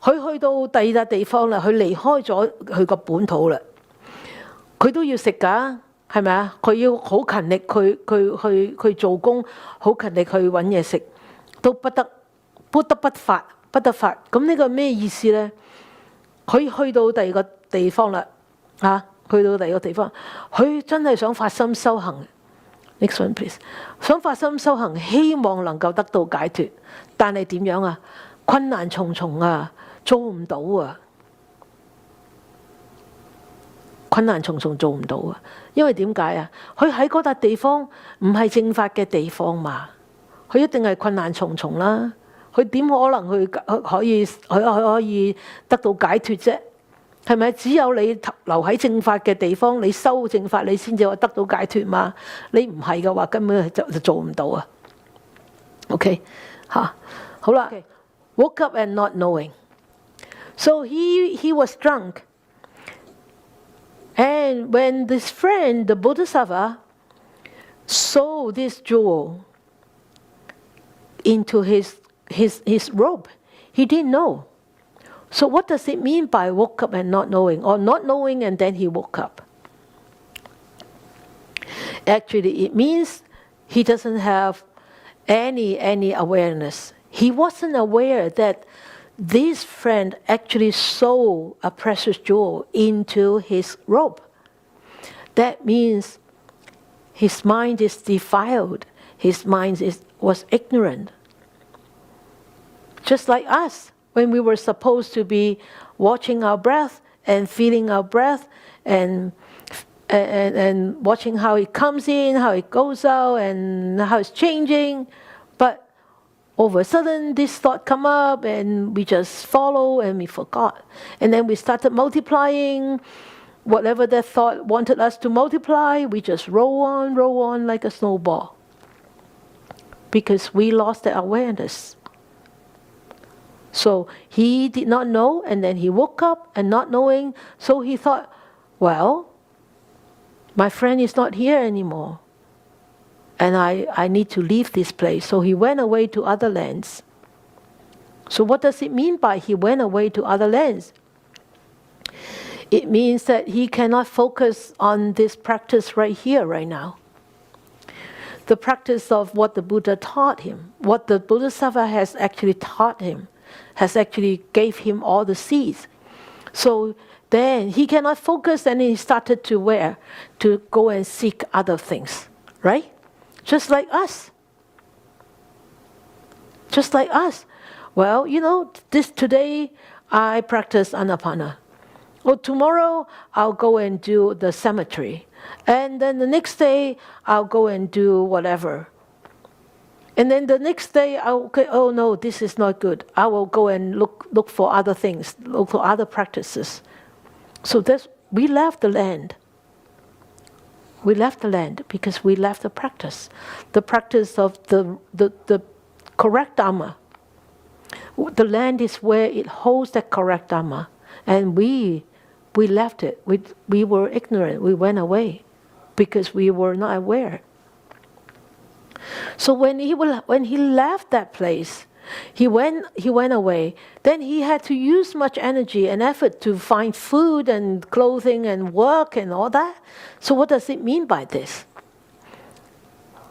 佢去到第二笪地方啦，佢離開咗佢個本土啦，佢都要食㗎，係咪啊？佢要好勤力，去做工，好勤力去揾嘢食，都不得發。咁呢個咩意思呢？佢去到第二個地方啦，去到第二個地方，佢真係想發心修行。Next one please， 想發心修行，希望能夠得到解脫，但係點樣啊？困難重重啊！做唔到啊！困難重重做唔到啊！因為點解啊？佢喺嗰笪地方唔係正法嘅地方嘛，佢一定係困難重重啦。佢點可能可以得到解脫啫？係咪？只有你留喺正法嘅地方，你修正法，你先至可以得到解脫嘛。你唔係嘅話，根本就做唔到啊。OK， 好啦。Woke up and not knowing. So he was drunk. And when this friend, the Bodhisattva, saw this jewel, into his robe. He didn't know. So what does it mean by woke up and not knowing, or not knowing and then he woke up? Actually, it means he doesn't have any awareness. He wasn't aware that this friend actually sold a precious jewel into his robe. That means his mind is defiled. His mind was ignorant. Just like us, when we were supposed to be watching our breath and feeling our breath and watching how it comes in, how it goes out, and how it's changing. But all of a sudden, this thought come up, and we just follow, and we forgot. And then we started multiplying. Whatever that thought wanted us to multiply, we just roll on like a snowball. Because we lost that awareness. So he did not know, and then he woke up and not knowing, so he thought, well, my friend is not here anymore, and I need to leave this place. So he went away to other lands. So what does it mean by he went away to other lands? It means that he cannot focus on this practice right here, right now. The practice of what the Buddha taught him, what the Bodhisattva has actually taught him, has actually gave him all the seeds. So then he cannot focus, and he started to go and seek other things, right? Just like us. Just like us. Well, today I practice Anapana. Well, tomorrow I'll go and do the cemetery. And then the next day I'll go and do whatever. And then the next day, oh no, this is not good. I will go and look for other things, look for other practices. So we left the land. We left the land because we left the practice of the correct Dharma. The land is where it holds that correct Dharma, and we left it. We were ignorant. We went away because we were not aware. So when he left that place, he went away. Then he had to use much energy and effort to find food and clothing and work and all that. So what does it mean by this?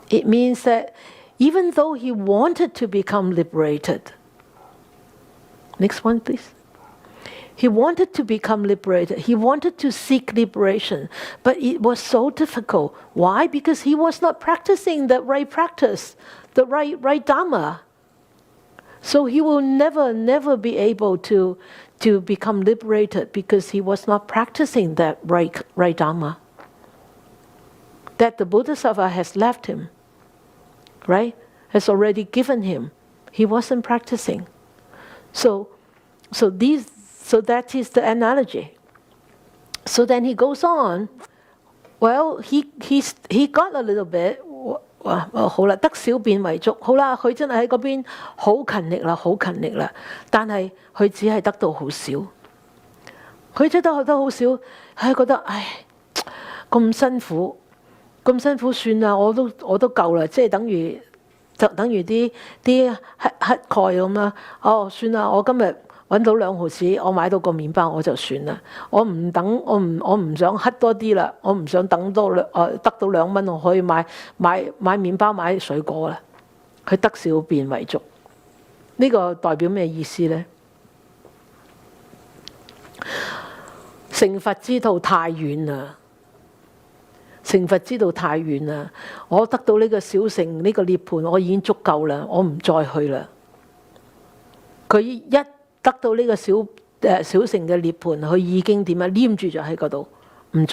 It means that even though he wanted to become liberated, next one please. He wanted to become liberated. He wanted to seek liberation, but it was so difficult. Why? Because he was not practicing the right practice, the right Dharma. So he will never be able to become liberated because he was not practicing that right Dharma. That the Bodhisattva has left him, right? Has already given him. He wasn't practicing. So that is the analogy. So then he goes on. Well, he got a little bit. 好啦，得小便為足。好啦，佢真係喺嗰邊好勤力啦，好勤力啦。但係佢只係得到好少。佢真係得好少，佢覺得唉咁辛苦算啦，我都夠啦，即係等於啲乞丐咁啦。哦，算啦，我今日揾到2毫子，我買到個麵包我就算啦。我唔想乞多啲啦，我唔想等多得到2蚊，我可以買麵包買水果啦。佢得小便為足，呢個代表咩意思呢？成佛之道太遠啦，成佛之道太遠啦。我得到呢個小乘呢個涅槃，我已經足夠啦，我唔再去啦。佢一得到呢個小乘嘅涅槃，佢已經點啊？黏住咗喺嗰度，唔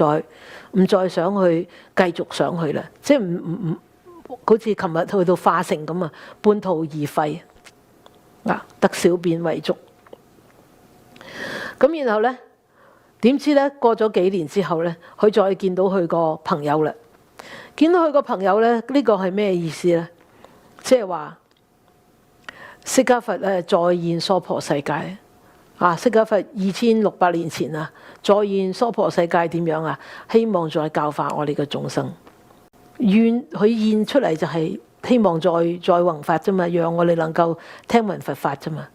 再想去繼續上去啦。即係唔好似琴日去到化城咁啊，半途而廢啊，得小便為足。咁然後呢，點知呢？過咗幾年之後呢，佢再見到佢個朋友啦。見到佢個朋友呢，呢個係咩意思呢？即係話釋迦佛再現娑婆世界啊！釋迦佛2600年前啊，再現娑婆世界點樣啊？希望再教化我哋嘅眾生。佢現出嚟就係希望再弘法啫嘛，讓我哋能夠聽聞佛法啫嘛。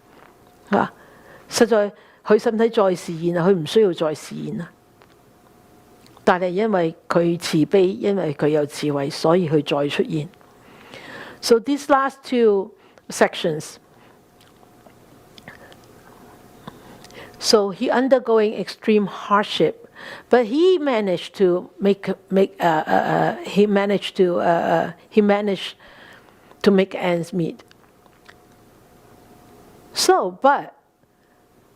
實在佢使唔使再示現啊？佢唔需要再示現啊。但係因為佢慈悲，因為佢有智慧，所以佢再出現。So these last two sections. So he undergoing extreme hardship, but he managed to make ends meet. So, but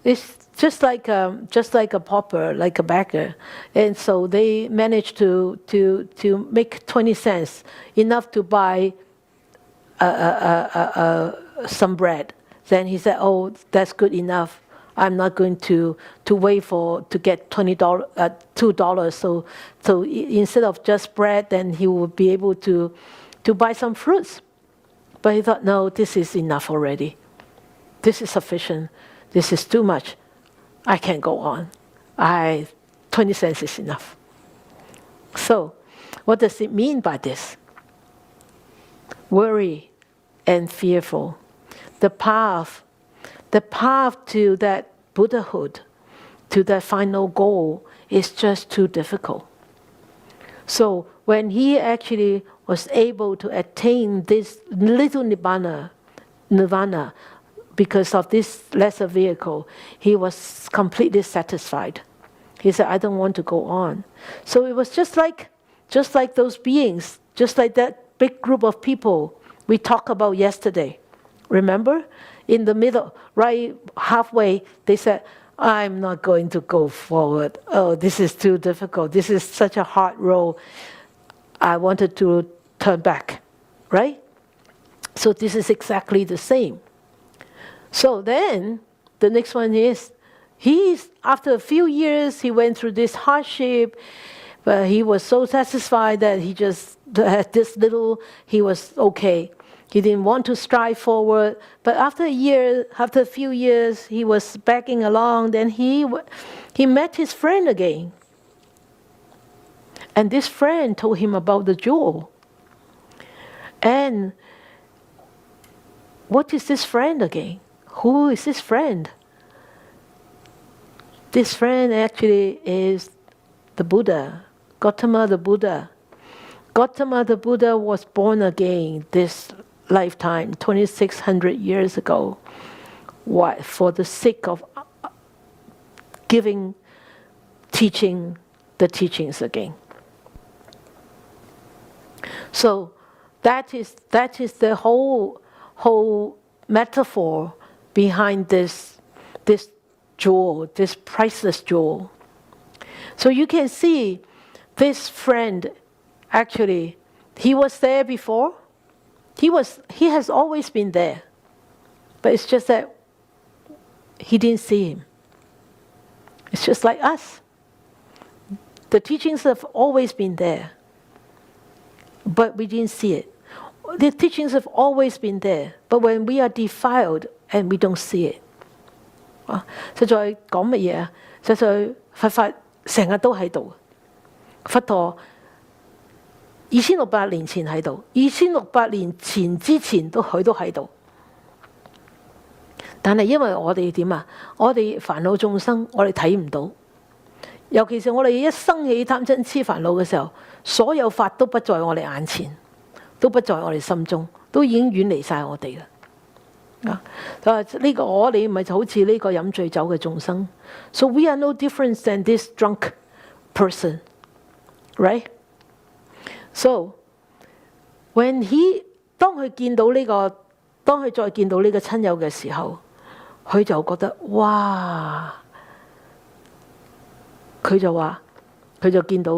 it's just like a pauper, like a beggar, and so they managed to make 20 cents, enough to buy some bread. Then he said, "Oh, that's good enough. I'm not going to wait to get $2. So instead of just bread, then he would be able to buy some fruits." But he thought, no, this is enough already. This is sufficient. This is too much. I can't go on. 20 cents is enough. So, what does it mean by this? Worry and fearful. The path to that Buddhahood, to that final goal, is just too difficult. So when he actually was able to attain this little nirvana, because of this lesser vehicle, he was completely satisfied. He said, I don't want to go on. So it was just like those beings, just like that big group of people we talked about yesterday. Remember? In the middle, right halfway, they said, I'm not going to go forward. Oh, this is too difficult. This is such a hard road. I wanted to turn back, right? So this is exactly the same. So then, the next one is, after a few years, he went through this hardship, but he was so satisfied that he just had this little, he was okay. He didn't want to strive forward. But after a few years, he was backing along. Then he met his friend again. And this friend told him about the jewel. And what is this friend again? Who is this friend? This friend actually is the Buddha, Gautama the Buddha. Gautama the Buddha was born again this lifetime, 2,600 years ago. What? For the sake of teaching the teachings again. So that is the whole metaphor behind this jewel, this priceless jewel. So you can see this friend, actually, he was there before. He has always been there. But it's just that he didn't see him. It's just like us. The teachings have always been there. But we didn't see it. The teachings have always been there. But when we are defiled and we don't see it. 實在講乜嘢啊？實在佛法成日都喺度。佛陀2600年前喺度，2600年前之前佢都喺度。但係因為我哋點啊？我哋煩惱眾生，我哋睇唔到。尤其是我哋一生起貪嗔痴煩惱嘅時候，所有法都不在我哋眼前，都不在我哋心中，都已經遠離晒我哋啦。呢個我哋咪就好似呢個飲醉酒嘅眾生。So we are no different than this drunk person, right? So when 當佢再見到呢個親友嘅時候，佢就覺得哇！佢就見到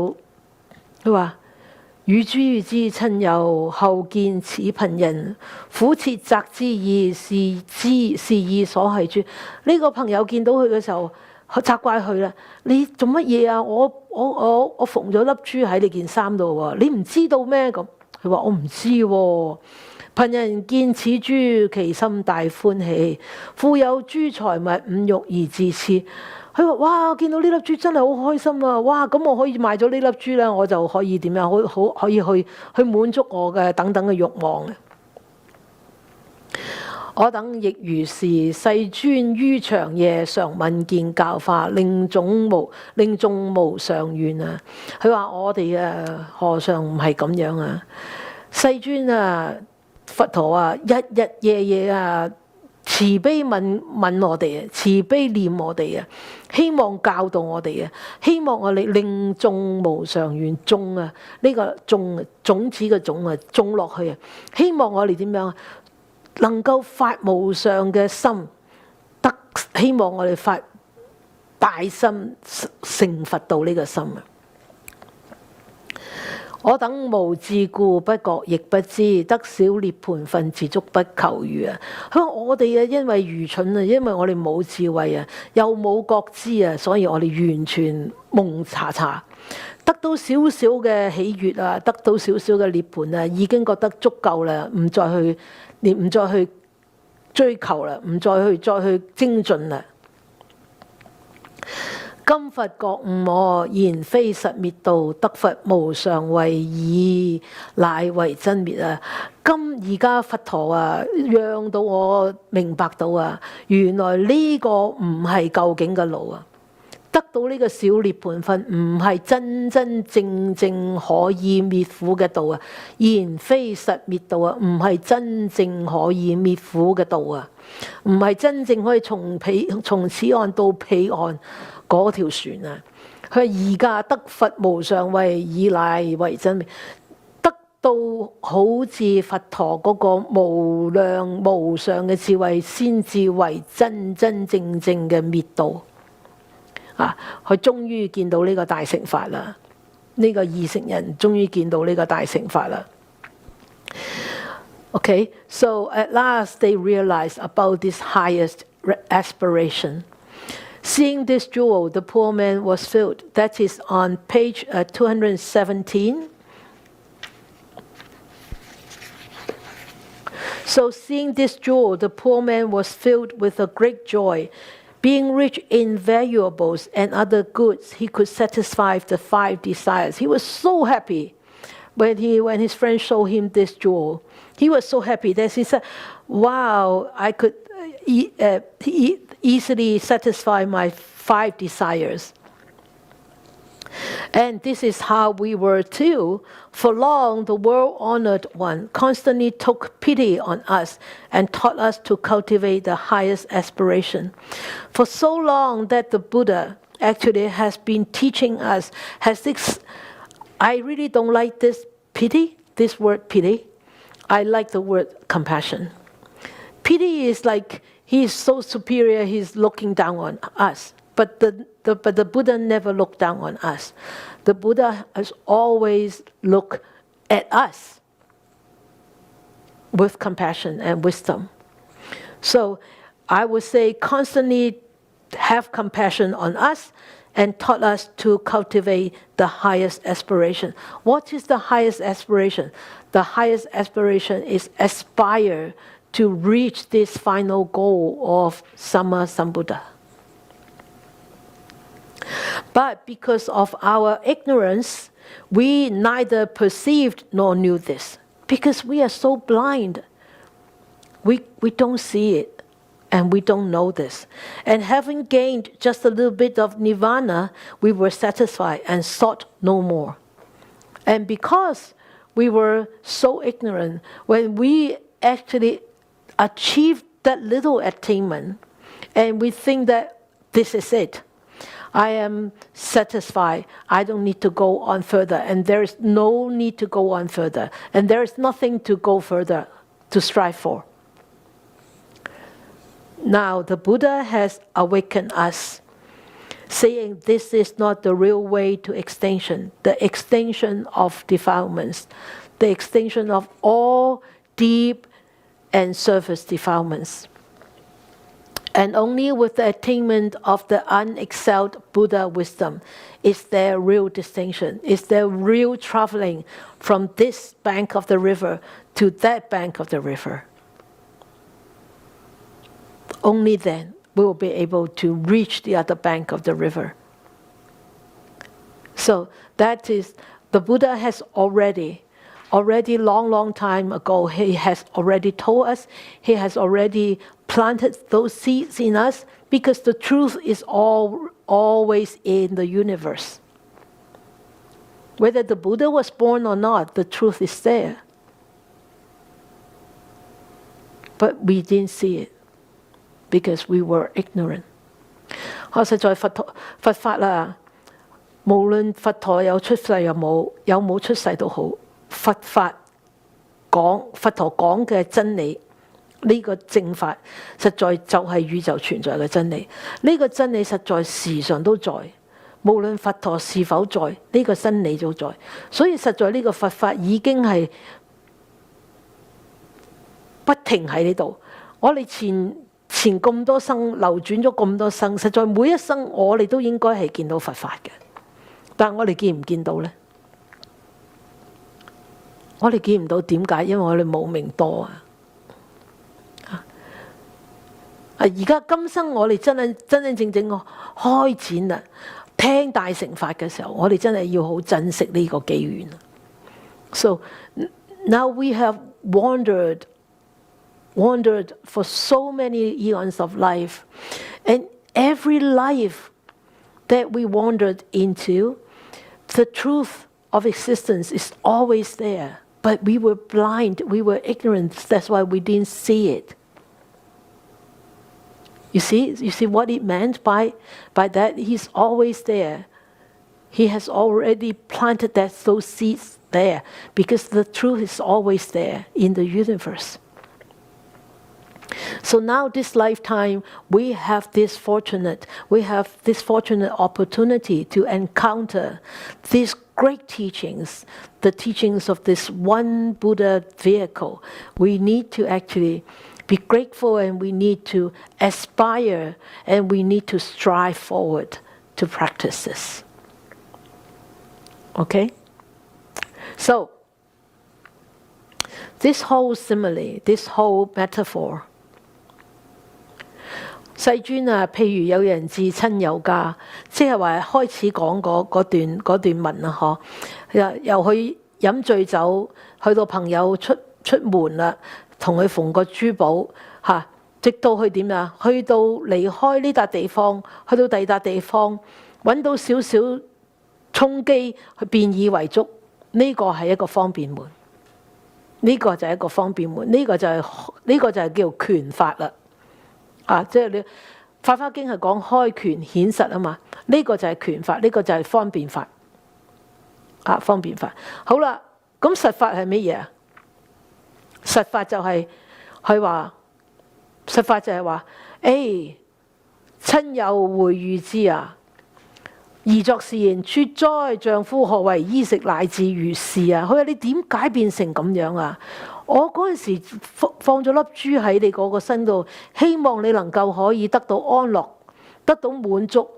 佢話：與諸之親友，後見此貧人，苦切責之意，是意所繫諸。呢個朋友見到佢嘅時候，責怪佢啦：你做乜嘢啊？我縫咗粒珠喺你件衫度喎，你唔知道咩？咁佢話：我唔知喎。貧人見此珠，其心大歡喜，富有諸財物，五欲而自恣。佢話：哇！見到呢粒珠真係好開心啊！哇！咁我可以賣咗呢粒珠啦，我就可以點樣？可以去滿足我嘅等等嘅慾望嘅。我等亦如是，世尊於長夜常聞見教化，令眾無上願啊！佢話我哋何嘗唔係咁樣啊？世尊啊，佛陀啊，日日夜夜啊，慈悲問我哋啊，慈悲念我哋啊，希望教導我哋啊，希望我哋令眾無上願種啊，呢個種子嘅種啊，種落去啊，希望我哋點樣啊？能夠發無上嘅心，希望我哋發大心成佛道呢個心啊！我等無智故，不覺亦不知，得小涅槃分自足不求喻啊！佢話我哋因為愚蠢啊，因為我哋冇智慧啊，又冇覺知啊，所以我哋完全蒙查查，得到少少嘅喜悅啊，得到少少嘅涅槃啊，已經覺得足夠啦，唔再去追求啦，唔再去精進啦。今佛覺悟我，言非實滅道，得佛無上慧已，乃為真滅啊！而家佛陀啊，讓到我明白到啊，原來呢個唔係究竟嘅路啊！得到呢個小涅槃分，唔係真真正正可以滅苦嘅道啊！言非實滅道啊，唔係真正可以滅苦嘅道啊！唔係真正可以從此岸到彼岸嗰條船啊！佢而家得佛無上慧已，乃為真滅，得到好似佛陀嗰個無量無上嘅智慧，先至為真真正正嘅滅道。佢終於見到呢個大乘法啦，呢個二乘人終於見到呢個大乘法啦。Okay, so at last they realized about this highest aspiration. Seeing this jewel, the poor man was filled. That is on page 217. So seeing this jewel, the poor man was filled with a great joy. Being rich in valuables and other goods, he could satisfy the 5 desires. He was so happy when his friend showed him this jewel. He was so happy that he said, wow, I could easily satisfy my 5 desires. And this is how we were too. For long, the world-honored one constantly took pity on us and taught us to cultivate the highest aspiration. For so long that the Buddha actually has been teaching us, I really don't like this pity, this word pity. I like the word compassion. Pity is like he's so superior, he's looking down on us. But the Buddha never looked down on us. The Buddha has always looked at us with compassion and wisdom. So I would say constantly have compassion on us and taught us to cultivate the highest aspiration. What is the highest aspiration? The highest aspiration is aspire to reach this final goal of Samma Sambuddha. But because of our ignorance, we neither perceived nor knew this. Because we are so blind, we don't see it and we don't know this. And having gained just a little bit of nirvana, we were satisfied and sought no more. And because we were so ignorant, when we actually achieved that little attainment, and we think that this is it, I am satisfied, I don't need to go on further, and there is no need to go on further, and there is nothing to go further to strive for. Now the Buddha has awakened us, saying this is not the real way to extinction, the extinction of defilements, the extinction of all deep and surface defilements. And only with the attainment of the unexcelled Buddha wisdom is there real distinction, is there real traveling from this bank of the river to that bank of the river. Only then we will be able to reach the other bank of the river. So that is, the Buddha has already already long time ago, He has already told us, He has already planted those seeds in us, because the truth is always in the universe. Whether the Buddha was born or not, the truth is there. But we didn't see it because we were ignorant. 實在佛法啦，無論佛陀有出世有冇出世都好，佛陀講嘅真理，呢個正法實在就係宇宙存在嘅真理。呢個真理實在時常都在，無論佛陀是否在，呢個真理都在。所以實在呢個佛法已經係不停喺呢度。我哋前咁多生流轉咗咁多生，實在每一生我哋都應該係見到佛法嘅，但係我哋見唔見到呢？我哋見唔到，點解？因為我哋無明多啊！而家今生我哋真正開展啦，聽大乘法嘅時候，我哋真係要好珍惜呢個機緣。So now we have wandered for so many eons of life, and every life that we wandered into, the truth of existence is always there. But we were blind, we were ignorant, that's why we didn't see it. You see what it meant by that? He's always there. He has already planted those seeds there, because the truth is always there in the universe. So now this lifetime, we have this fortunate opportunity to encounter these great teachings, the teachings of this one Buddha vehicle. We need to actually be grateful, and we need to aspire, and we need to strive forward to practice this. Okay? So, this whole simile, this whole metaphor, 世尊啊，譬如有人至親友家，即係話開始講嗰段文啊，由去飲醉酒，去到朋友出門啦，同佢縫個珠寶嚇，直到去點啊？去到離開呢笪地方，去到第二笪地方，揾到少少充飢，去變以為足，呢個係一個方便門。呢個就係一個方便門，呢個就係叫權法啦。即係你《法華經》係講開權顯實啊嘛，呢個就係權法，呢個就係方便法。方便法。好啦，咁實法係乜嘢啊？實法就係佢話，實法就係話，親友會遇之啊，而作是言：啜哉，丈夫何為衣食乃至如是啊？佢話你點解變成咁樣啊？我嗰陣時放咗粒珠喺你嗰個身度，希望你能夠可以得到安樂，得到滿足。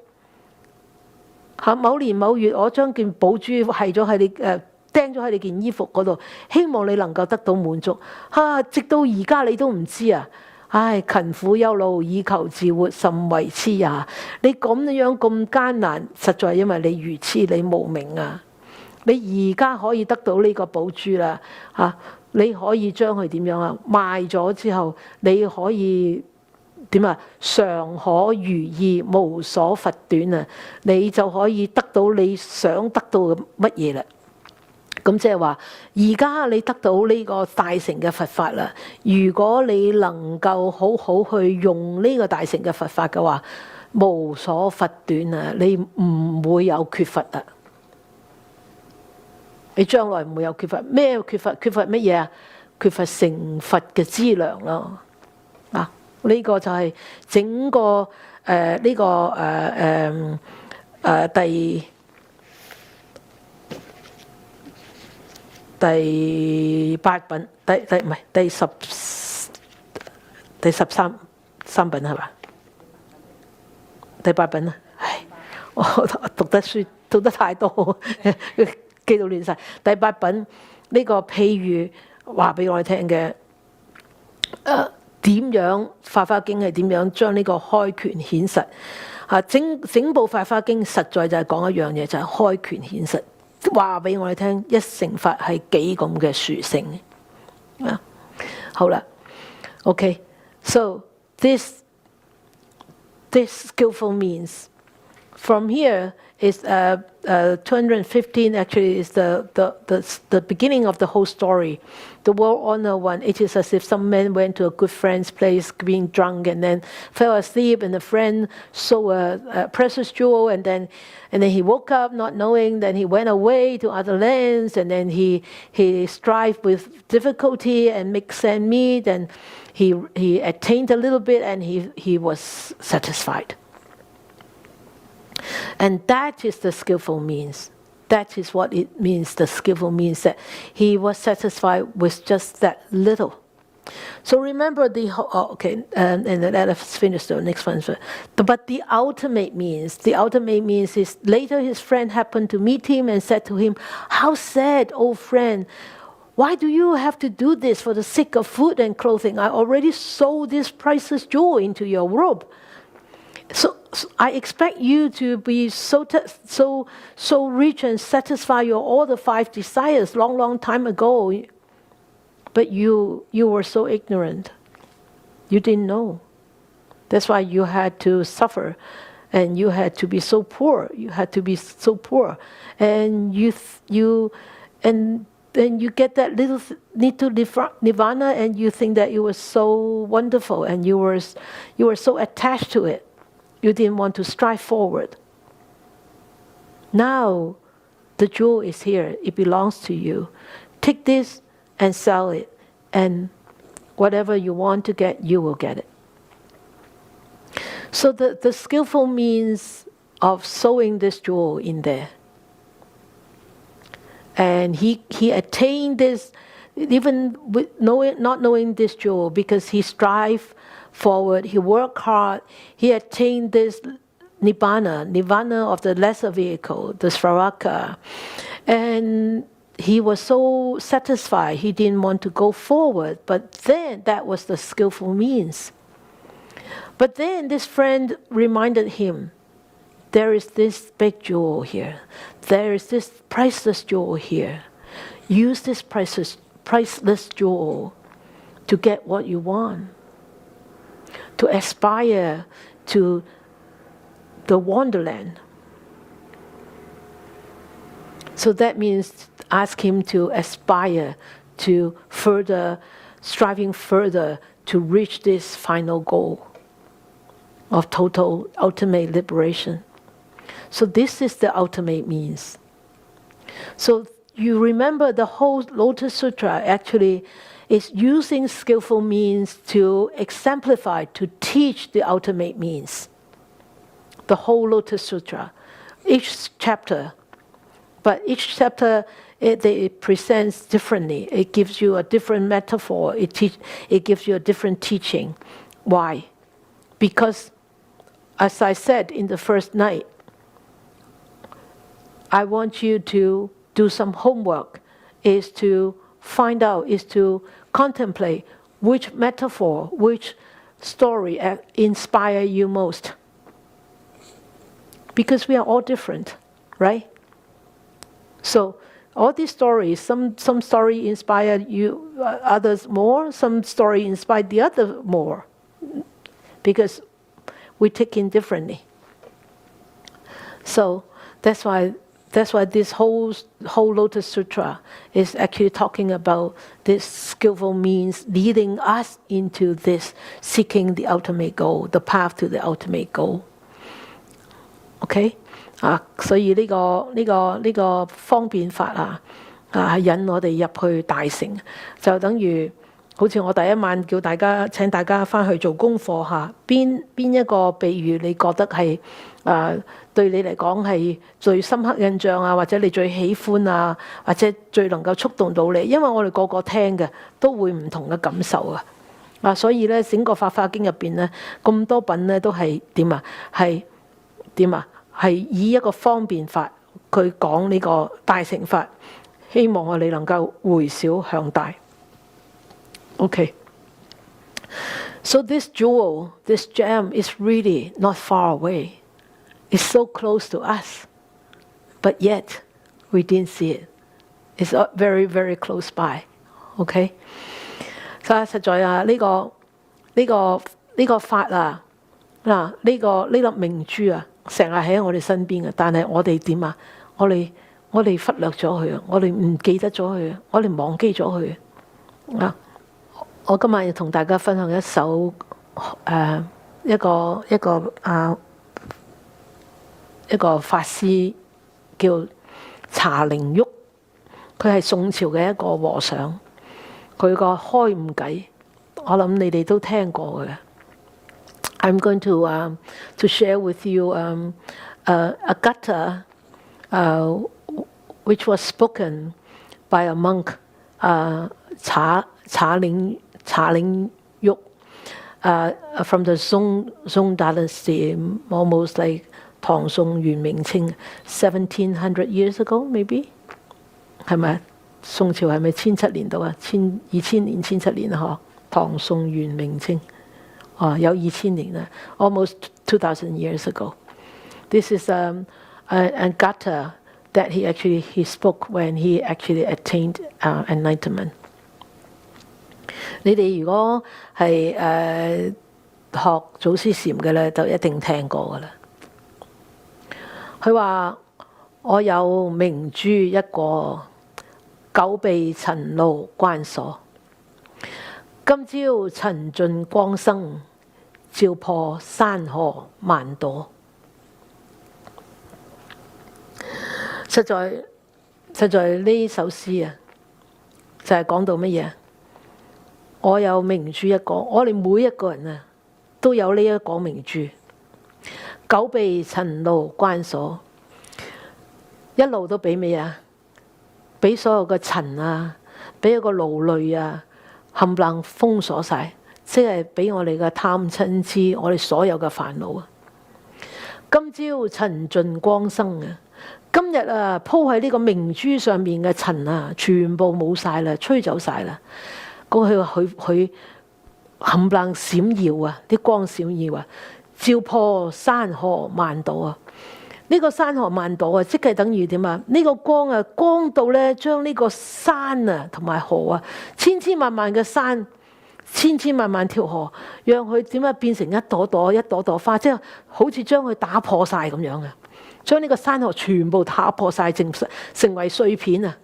某年某月，我將件寶珠係咗喺你釘咗喺你件衣服嗰度，希望你能夠得到滿足。直到而家你都唔知啊！勤苦憂勞以求自活，甚為痴也。你咁樣咁艱難，實在因為你愚痴，你無明啊！你而家可以得到呢個寶珠啦，你可以將佢點樣啊？賣咗之後，你可以點啊？常可如意，無所乏短啊！你就可以得到你想得到嘅乜嘢啦。咁即係話，而家你得到呢個大乘嘅佛法啦。如果你能夠好好去用呢個大乘嘅佛法嘅話，無所乏短啊！你唔會有缺乏啊！你將來唔會有缺乏。咩缺乏？缺乏乜嘢啊？缺乏成佛嘅資糧咯。呢個就係整個第八品，唔係第13品係嘛？第八品啊！我讀得書讀得太多，記到亂晒。第八品呢個譬喻話俾我哋聽嘅，點樣法華經係點樣將呢個開權顯實？整部法華經實在就係講一樣嘢，就係開權顯實。話俾我哋聽，一乘法係幾咁嘅殊勝啊！好啦 ，OK， so this skillful means from here is 215 actually is the beginning of the whole story. The world honor one. It is as if some man went to a good friend's place being drunk and then fell asleep, and the friend saw a precious jewel, and then he woke up not knowing. Then he went away to other lands, and then he strived with difficulty and make sand meat, and he attained a little bit, and he was satisfied. And that is the skillful means. That is what it means, the skillful means, that he was satisfied with just that little. So remember and then let us finish the next one. But the ultimate means is later his friend happened to meet him and said to him, "How sad, old friend, why do you have to do this for the sake of food and clothing? I already sold this priceless jewel into your robe. So I expect you to be so rich and satisfy your all the 5 desires long time ago, but you were so ignorant. You didn't know. That's why you had to suffer, and you had to be so poor. You had to be so poor, and then you get that little need to nirvana, and you think that it was so wonderful, and you were so attached to it. You didn't want to strive forward. Now, the jewel is here. It belongs to you. Take this and sell it, and whatever you want to get, you will get it." So the skillful means of sewing this jewel in there. And he attained this, even with not knowing this jewel, because he strived forward, he worked hard, he attained this nirvana of the lesser vehicle, the svaraka. And he was so satisfied, he didn't want to go forward. But then that was the skillful means. But then this friend reminded him, there is this big jewel here. There is this priceless jewel here. Use this priceless jewel to get what you want, to aspire to the wonderland. So that means ask him to aspire to further, striving further to reach this final goal of total ultimate liberation. So this is the ultimate means. So you remember the whole Lotus Sutra actually is using skillful means to exemplify, to teach the ultimate means. The whole Lotus Sutra, each chapter. But each chapter, it presents differently. It gives you a different metaphor. It gives you a different teaching. Why? Because, as I said in the first night, I want you to do some homework, is to find out, is to contemplate which metaphor, which story inspire you most. Because we are all different, right? So all these stories, some story inspired you, others more, some story inspired the other more, because we take in differently. So that's why this whole Lotus Sutra is actually talking about this skillful means leading us into this seeking the ultimate goal, the path to the ultimate goal. Okay? 所以呢個方便法引我哋入去大乘，就等於好似我第一晚叫大家請大家翻去做功課邊一個比喻你覺得係對你嚟講係最深刻印象或者你最喜歡或者最能夠觸動到你，因為我哋個個聽嘅都會唔同嘅感受所以咧整個法華經入邊咧咁多品咧都係點係以一個方便法佢講呢個大乘法，希望我哋能夠回小向大。Okay. So this jewel, this gem is really not far away. It's so close to us. But yet, we didn't see it. It's very, very close by. OK？ 所以實在啊，呢個法啊，呢粒明珠啊，成日喺我哋身邊嘅，但係我哋點啊？我哋忽略咗佢啊，我哋唔記得咗佢啊，我哋忘記咗佢啊。我今日要同大家分享一首一個法師叫查靈沃，佢係宋朝嘅一個和尚，佢個開悟偈，我諗你哋都聽過嘅。I'm going to share with you a gatha which was spoken by a monk, 查靈沃from the Song dynasty, almost like 唐宋元明清 1700 years ago maybe， 係咪？宋朝係咪1700年度啊？2000年1700年啊？嗬，唐宋元明清，有2000年啦 ，almost 2000 years ago. This is a gatha that he spoke when he actually attained enlightenment. 你哋如果係學祖師禪嘅咧，就一定聽過噶啦。佢話：我有明珠一個，久被塵勞關鎖。今朝塵盡光生，照破山河萬朵。實在呢首詩啊，就係講到乜嘢？我有明珠一個，我哋每一個人啊，都有呢一個明珠。久被塵勞關鎖，一路都俾咩啊？俾所有嘅塵啊，俾一個勞累啊，冚唪唥封鎖晒，即係俾我哋嘅貪嗔痴，我哋所有嘅煩惱啊。今朝塵盡光生啊！今日啊，鋪喺呢個明珠上面嘅塵啊，全部冇晒啦，吹走晒啦。佢冚唪唥閃耀啊，啲光閃耀啊，照破山河萬朵啊！呢個山河萬朵啊，即係等於點啊？呢個光啊，光到咧，將呢個山啊同埋河啊，千千萬萬嘅山，千千萬萬條河，讓佢點啊變成一朵朵花，即係好似將佢打破晒咁樣嘅，將呢個山河全部打破晒，成為碎片啊！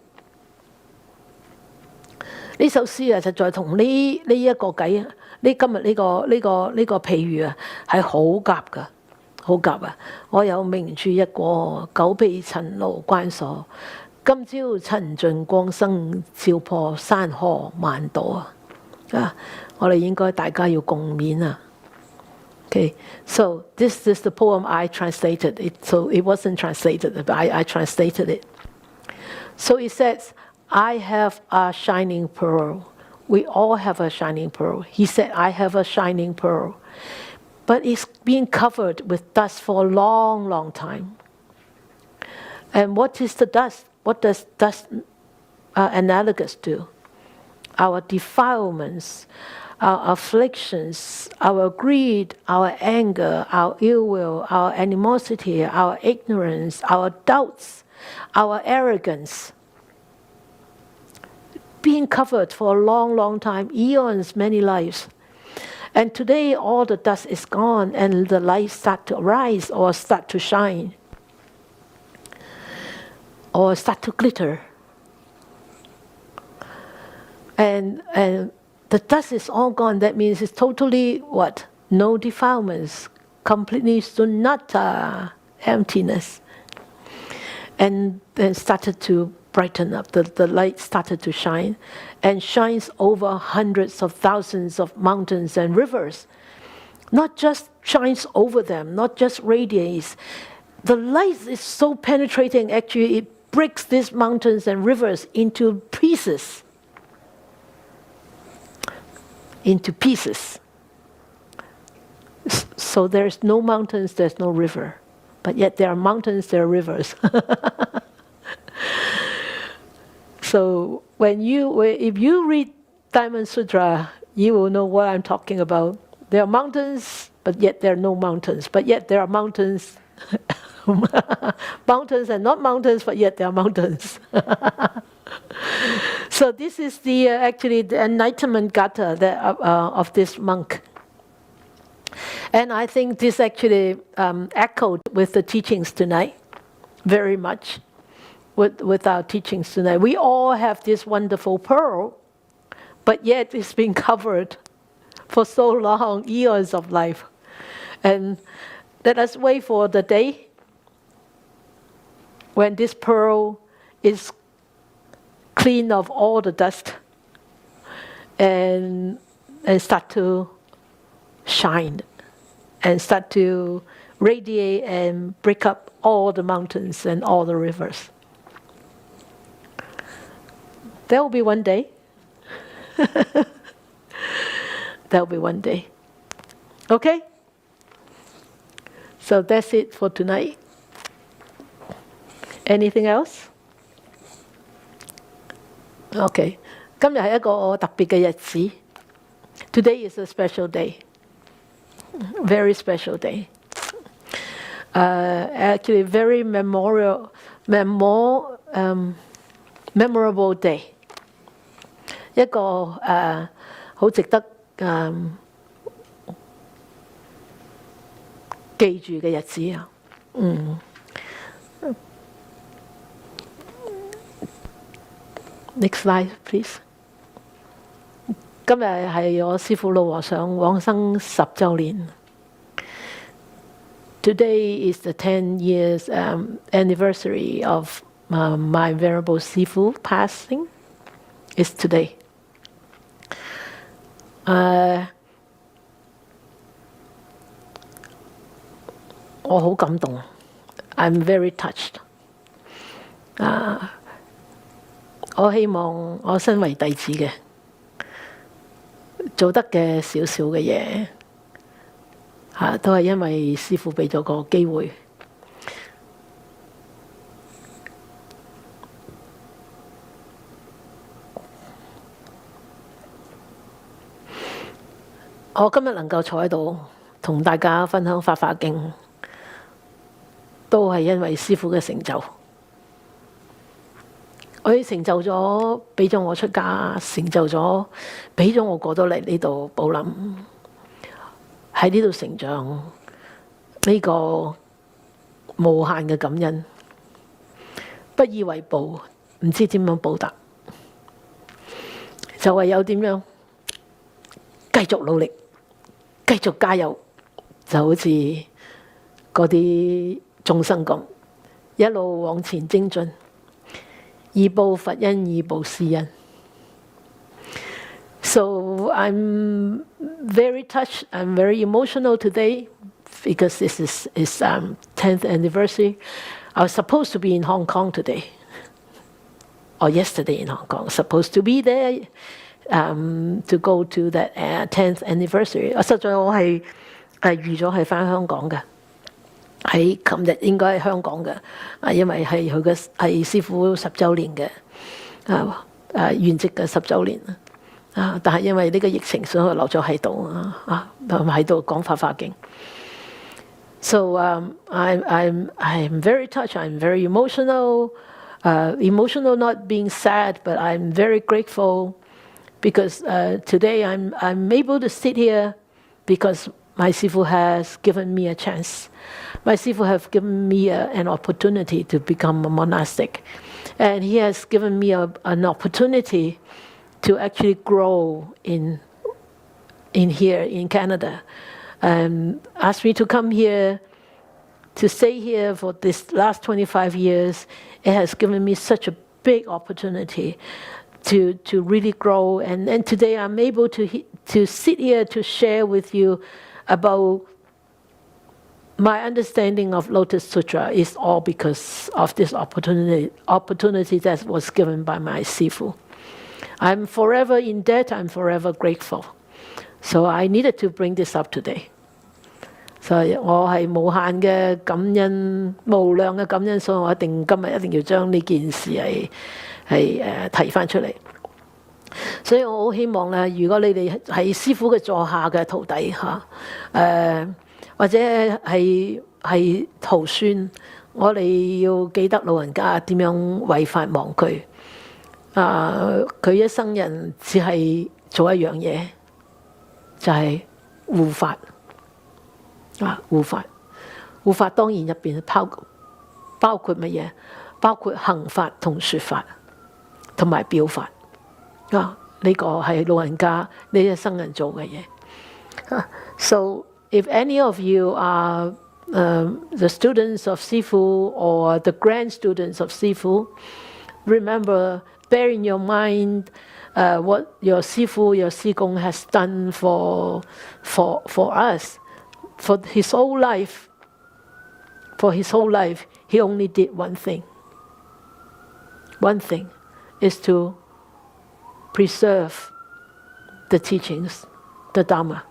呢首詩啊，實在同呢一個偈啊，今日呢個譬喻啊，係好夾噶，好夾啊！我有明珠一個，久被塵勞關鎖。今朝塵盡光生，照破山河萬朵啊！我哋應該大家要共勉啊。Okay, so this is the poem I translated. So it wasn't translated, but I translated it. So it says, I have a shining pearl. We all have a shining pearl. He said, I have a shining pearl. But it's been covered with dust for a long, long time. And what is the dust? What does dust analogous to? Our defilements, our afflictions, our greed, our anger, our ill will, our animosity, our ignorance, our doubts, our arrogance. Being covered for a long, long time, eons, many lives. And today all the dust is gone and the light start to rise or start to shine or start to glitter. And the dust is all gone. That means it's totally what? No defilements, completely sunnata, emptiness. And then started to brighten up. The light started to shine and shines over hundreds of thousands of mountains and rivers. Not just shines over them, not just radiates. The light is so penetrating, actually, it breaks these mountains and rivers into pieces. Into pieces. So there's no mountains, there's no river. But yet there are mountains, there are rivers. So if you read Diamond Sutra, you will know what I'm talking about. There are mountains, but yet there are no mountains. But yet there are mountains Mountains are not mountains, but yet they are mountains. So this is the actually the enlightenment gatha of this monk. And I think this actually echoed with the teachings tonight, very much, with our teachings tonight. We all have this wonderful pearl, but yet it's been covered for so long, eons of life. And let us wait for the day when this pearl is clean of all the dust and start to shine and start to radiate and break up all the mountains and all the rivers. There will be one day. There will be one day. Okay? So that's it for tonight. Anything else? Okay. 今日係一個特別嘅日子。Today is a special day. Very special day. Actually, very memorable day. 一個好值得記住嘅日子啊。Next slide, please. 今日係我師父老和尚往生10週年。Today is the 10 years anniversary of my Venerable Sifu passing. It's today. 我好感動。I'm very touched. 我希望我身為弟子嘅，做得嘅少少嘅嘢，都係因為師父俾咗個機會。我今日能夠坐喺度同大家分享法華經，都係因為師父嘅成就。佢成就咗，俾咗我出家，成就咗，俾咗我過到嚟呢度寶林，喺呢度成長，呢個無限嘅感恩，不以為報，唔知點樣報答，就唯有點樣繼續努力，繼續加油，就好似嗰啲眾生咁，一路往前精進。以報佛恩，以報師恩。So I'm very touched, I'm very emotional today because this is 10th anniversary. I was supposed to be in Hong Kong today, or yesterday in Hong Kong. Supposed to be there to go to that 10th anniversary. 實在我係預咗係返香港嘅。喺琴日應該喺香港嘅，因為係佢嘅係師父10週年嘅，圓寂嘅10週年但係因為呢個疫情，所以佢留咗喺度喺度講法華經。So I'm very touched. I'm very emotional. Emotional not being sad, but I'm very grateful because today I'm able to sit here because my Sifu has given me a chance. My Sifu has given me an opportunity to become a monastic. And he has given me an opportunity to actually grow in here in Canada. Asked me to come here, to stay here for this last 25 years. It has given me such a big opportunity to really grow. And today I'm able to sit here to share with you about my understanding of Lotus Sutra is all because of this opportunity that was given by my Sifu. I'm forever in debt. I'm forever grateful. So I needed to bring this up today. So 我係無限嘅感恩，無量嘅感恩，所以我今日一定要將呢件事係提返出嚟。所以我好希望咧，如果你哋係師父嘅座下嘅徒弟或者係係徒孫，我哋要記得老人家點樣違法忘佢。佢一生人只係做一樣嘢，就係護法。護法，護法當然入邊包括乜嘢？包括行法同説法，同埋表法。呢個係老人家呢一生人做嘅嘢。So if any of you are the students of Sifu or the grandstudents of Sifu, remember, bear in your mind what your Sifu, your Sigong has done for us. For his whole life, he only did one thing. One thing is to preserve the teachings, the Dharma.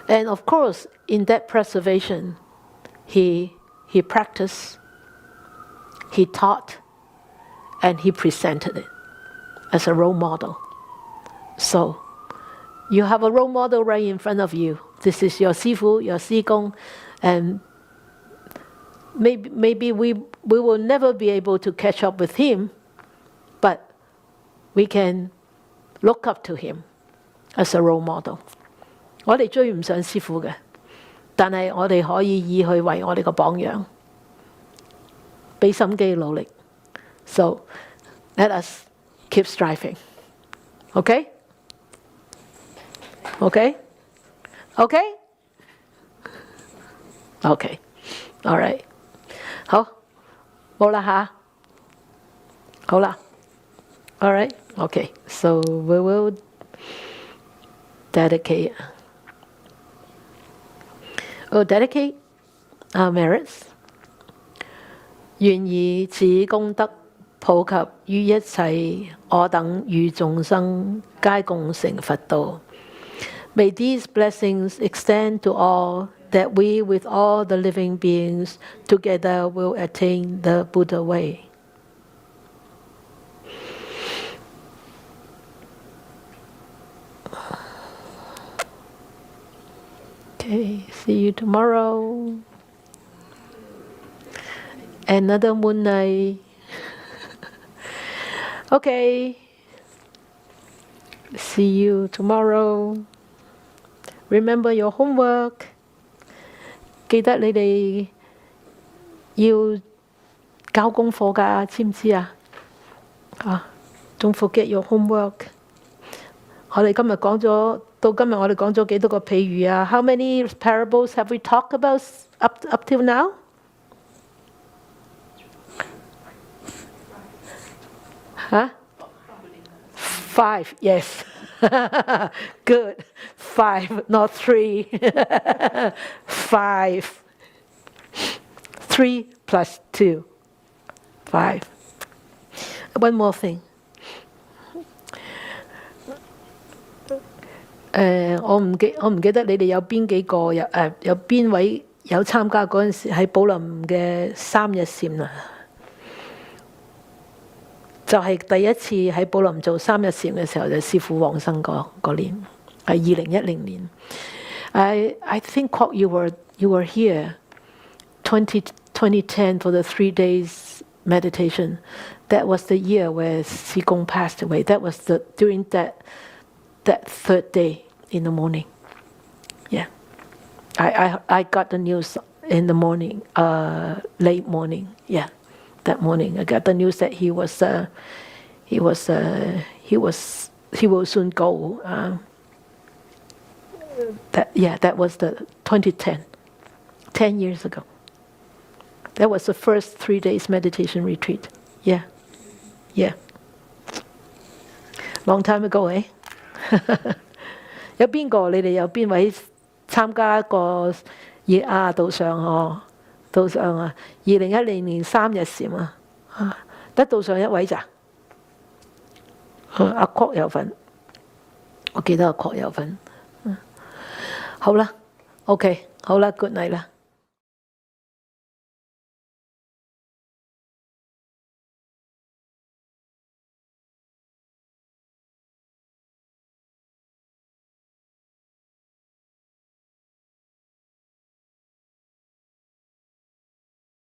And of course, in that preservation, he practiced, he taught, and he presented it as a role model. So, you have a role model right in front of you. This is your Sifu, your Sigong, and maybe we will never be able to catch up with him, but we can look up to him as a role model. 我哋追唔上師父嘅，但係我哋可以以佢為我哋個榜樣，俾心機努力。So let us keep striving. Okay? Okay? Okay? Okay. All right. 好，冇啦吓，好啦。All right. Okay. So we will dedicate our merits. 願以此功德普及於一切我等與眾生，皆共成佛道。May these blessings extend to all, that we with all the living beings together will attain the Buddha way. Okay, see you tomorrow. Another moon night. Okay. See you tomorrow. Remember your homework. 記得你哋要交功課㗎，知唔知啊？Don't forget your homework. 我哋今日講咗，到今日我哋講咗幾多個譬喻啊 ？How many parables have we talked about up till now? Huh? 5, yes. Good. 5, not 3. 5. 3 plus 2. 5. One more thing. 我唔記得你哋有邊幾個有邊位有參加嗰陣時喺寶林嘅3日禪啊？就係第一次喺寶林做3日禪嘅時候，就師父往生嗰年，係2010年。I think you were here 2010 for the 3 days meditation. That was the year where Sigong passed away. That was during that third day in the morning. Yeah, I got the news in the morning, late morning. Yeah. That morning, I got the news that he will soon go. That was the 2010, 10 years ago. That was the first 3 days meditation retreat. Yeah. Long time ago, eh? 有邊個？你哋有邊位參加過道上道上啊？2010年3日禪啊，得道上一位咋？阿確有份，我記得阿確有份。好啦 ，OK， 好啦 ，good night 啦。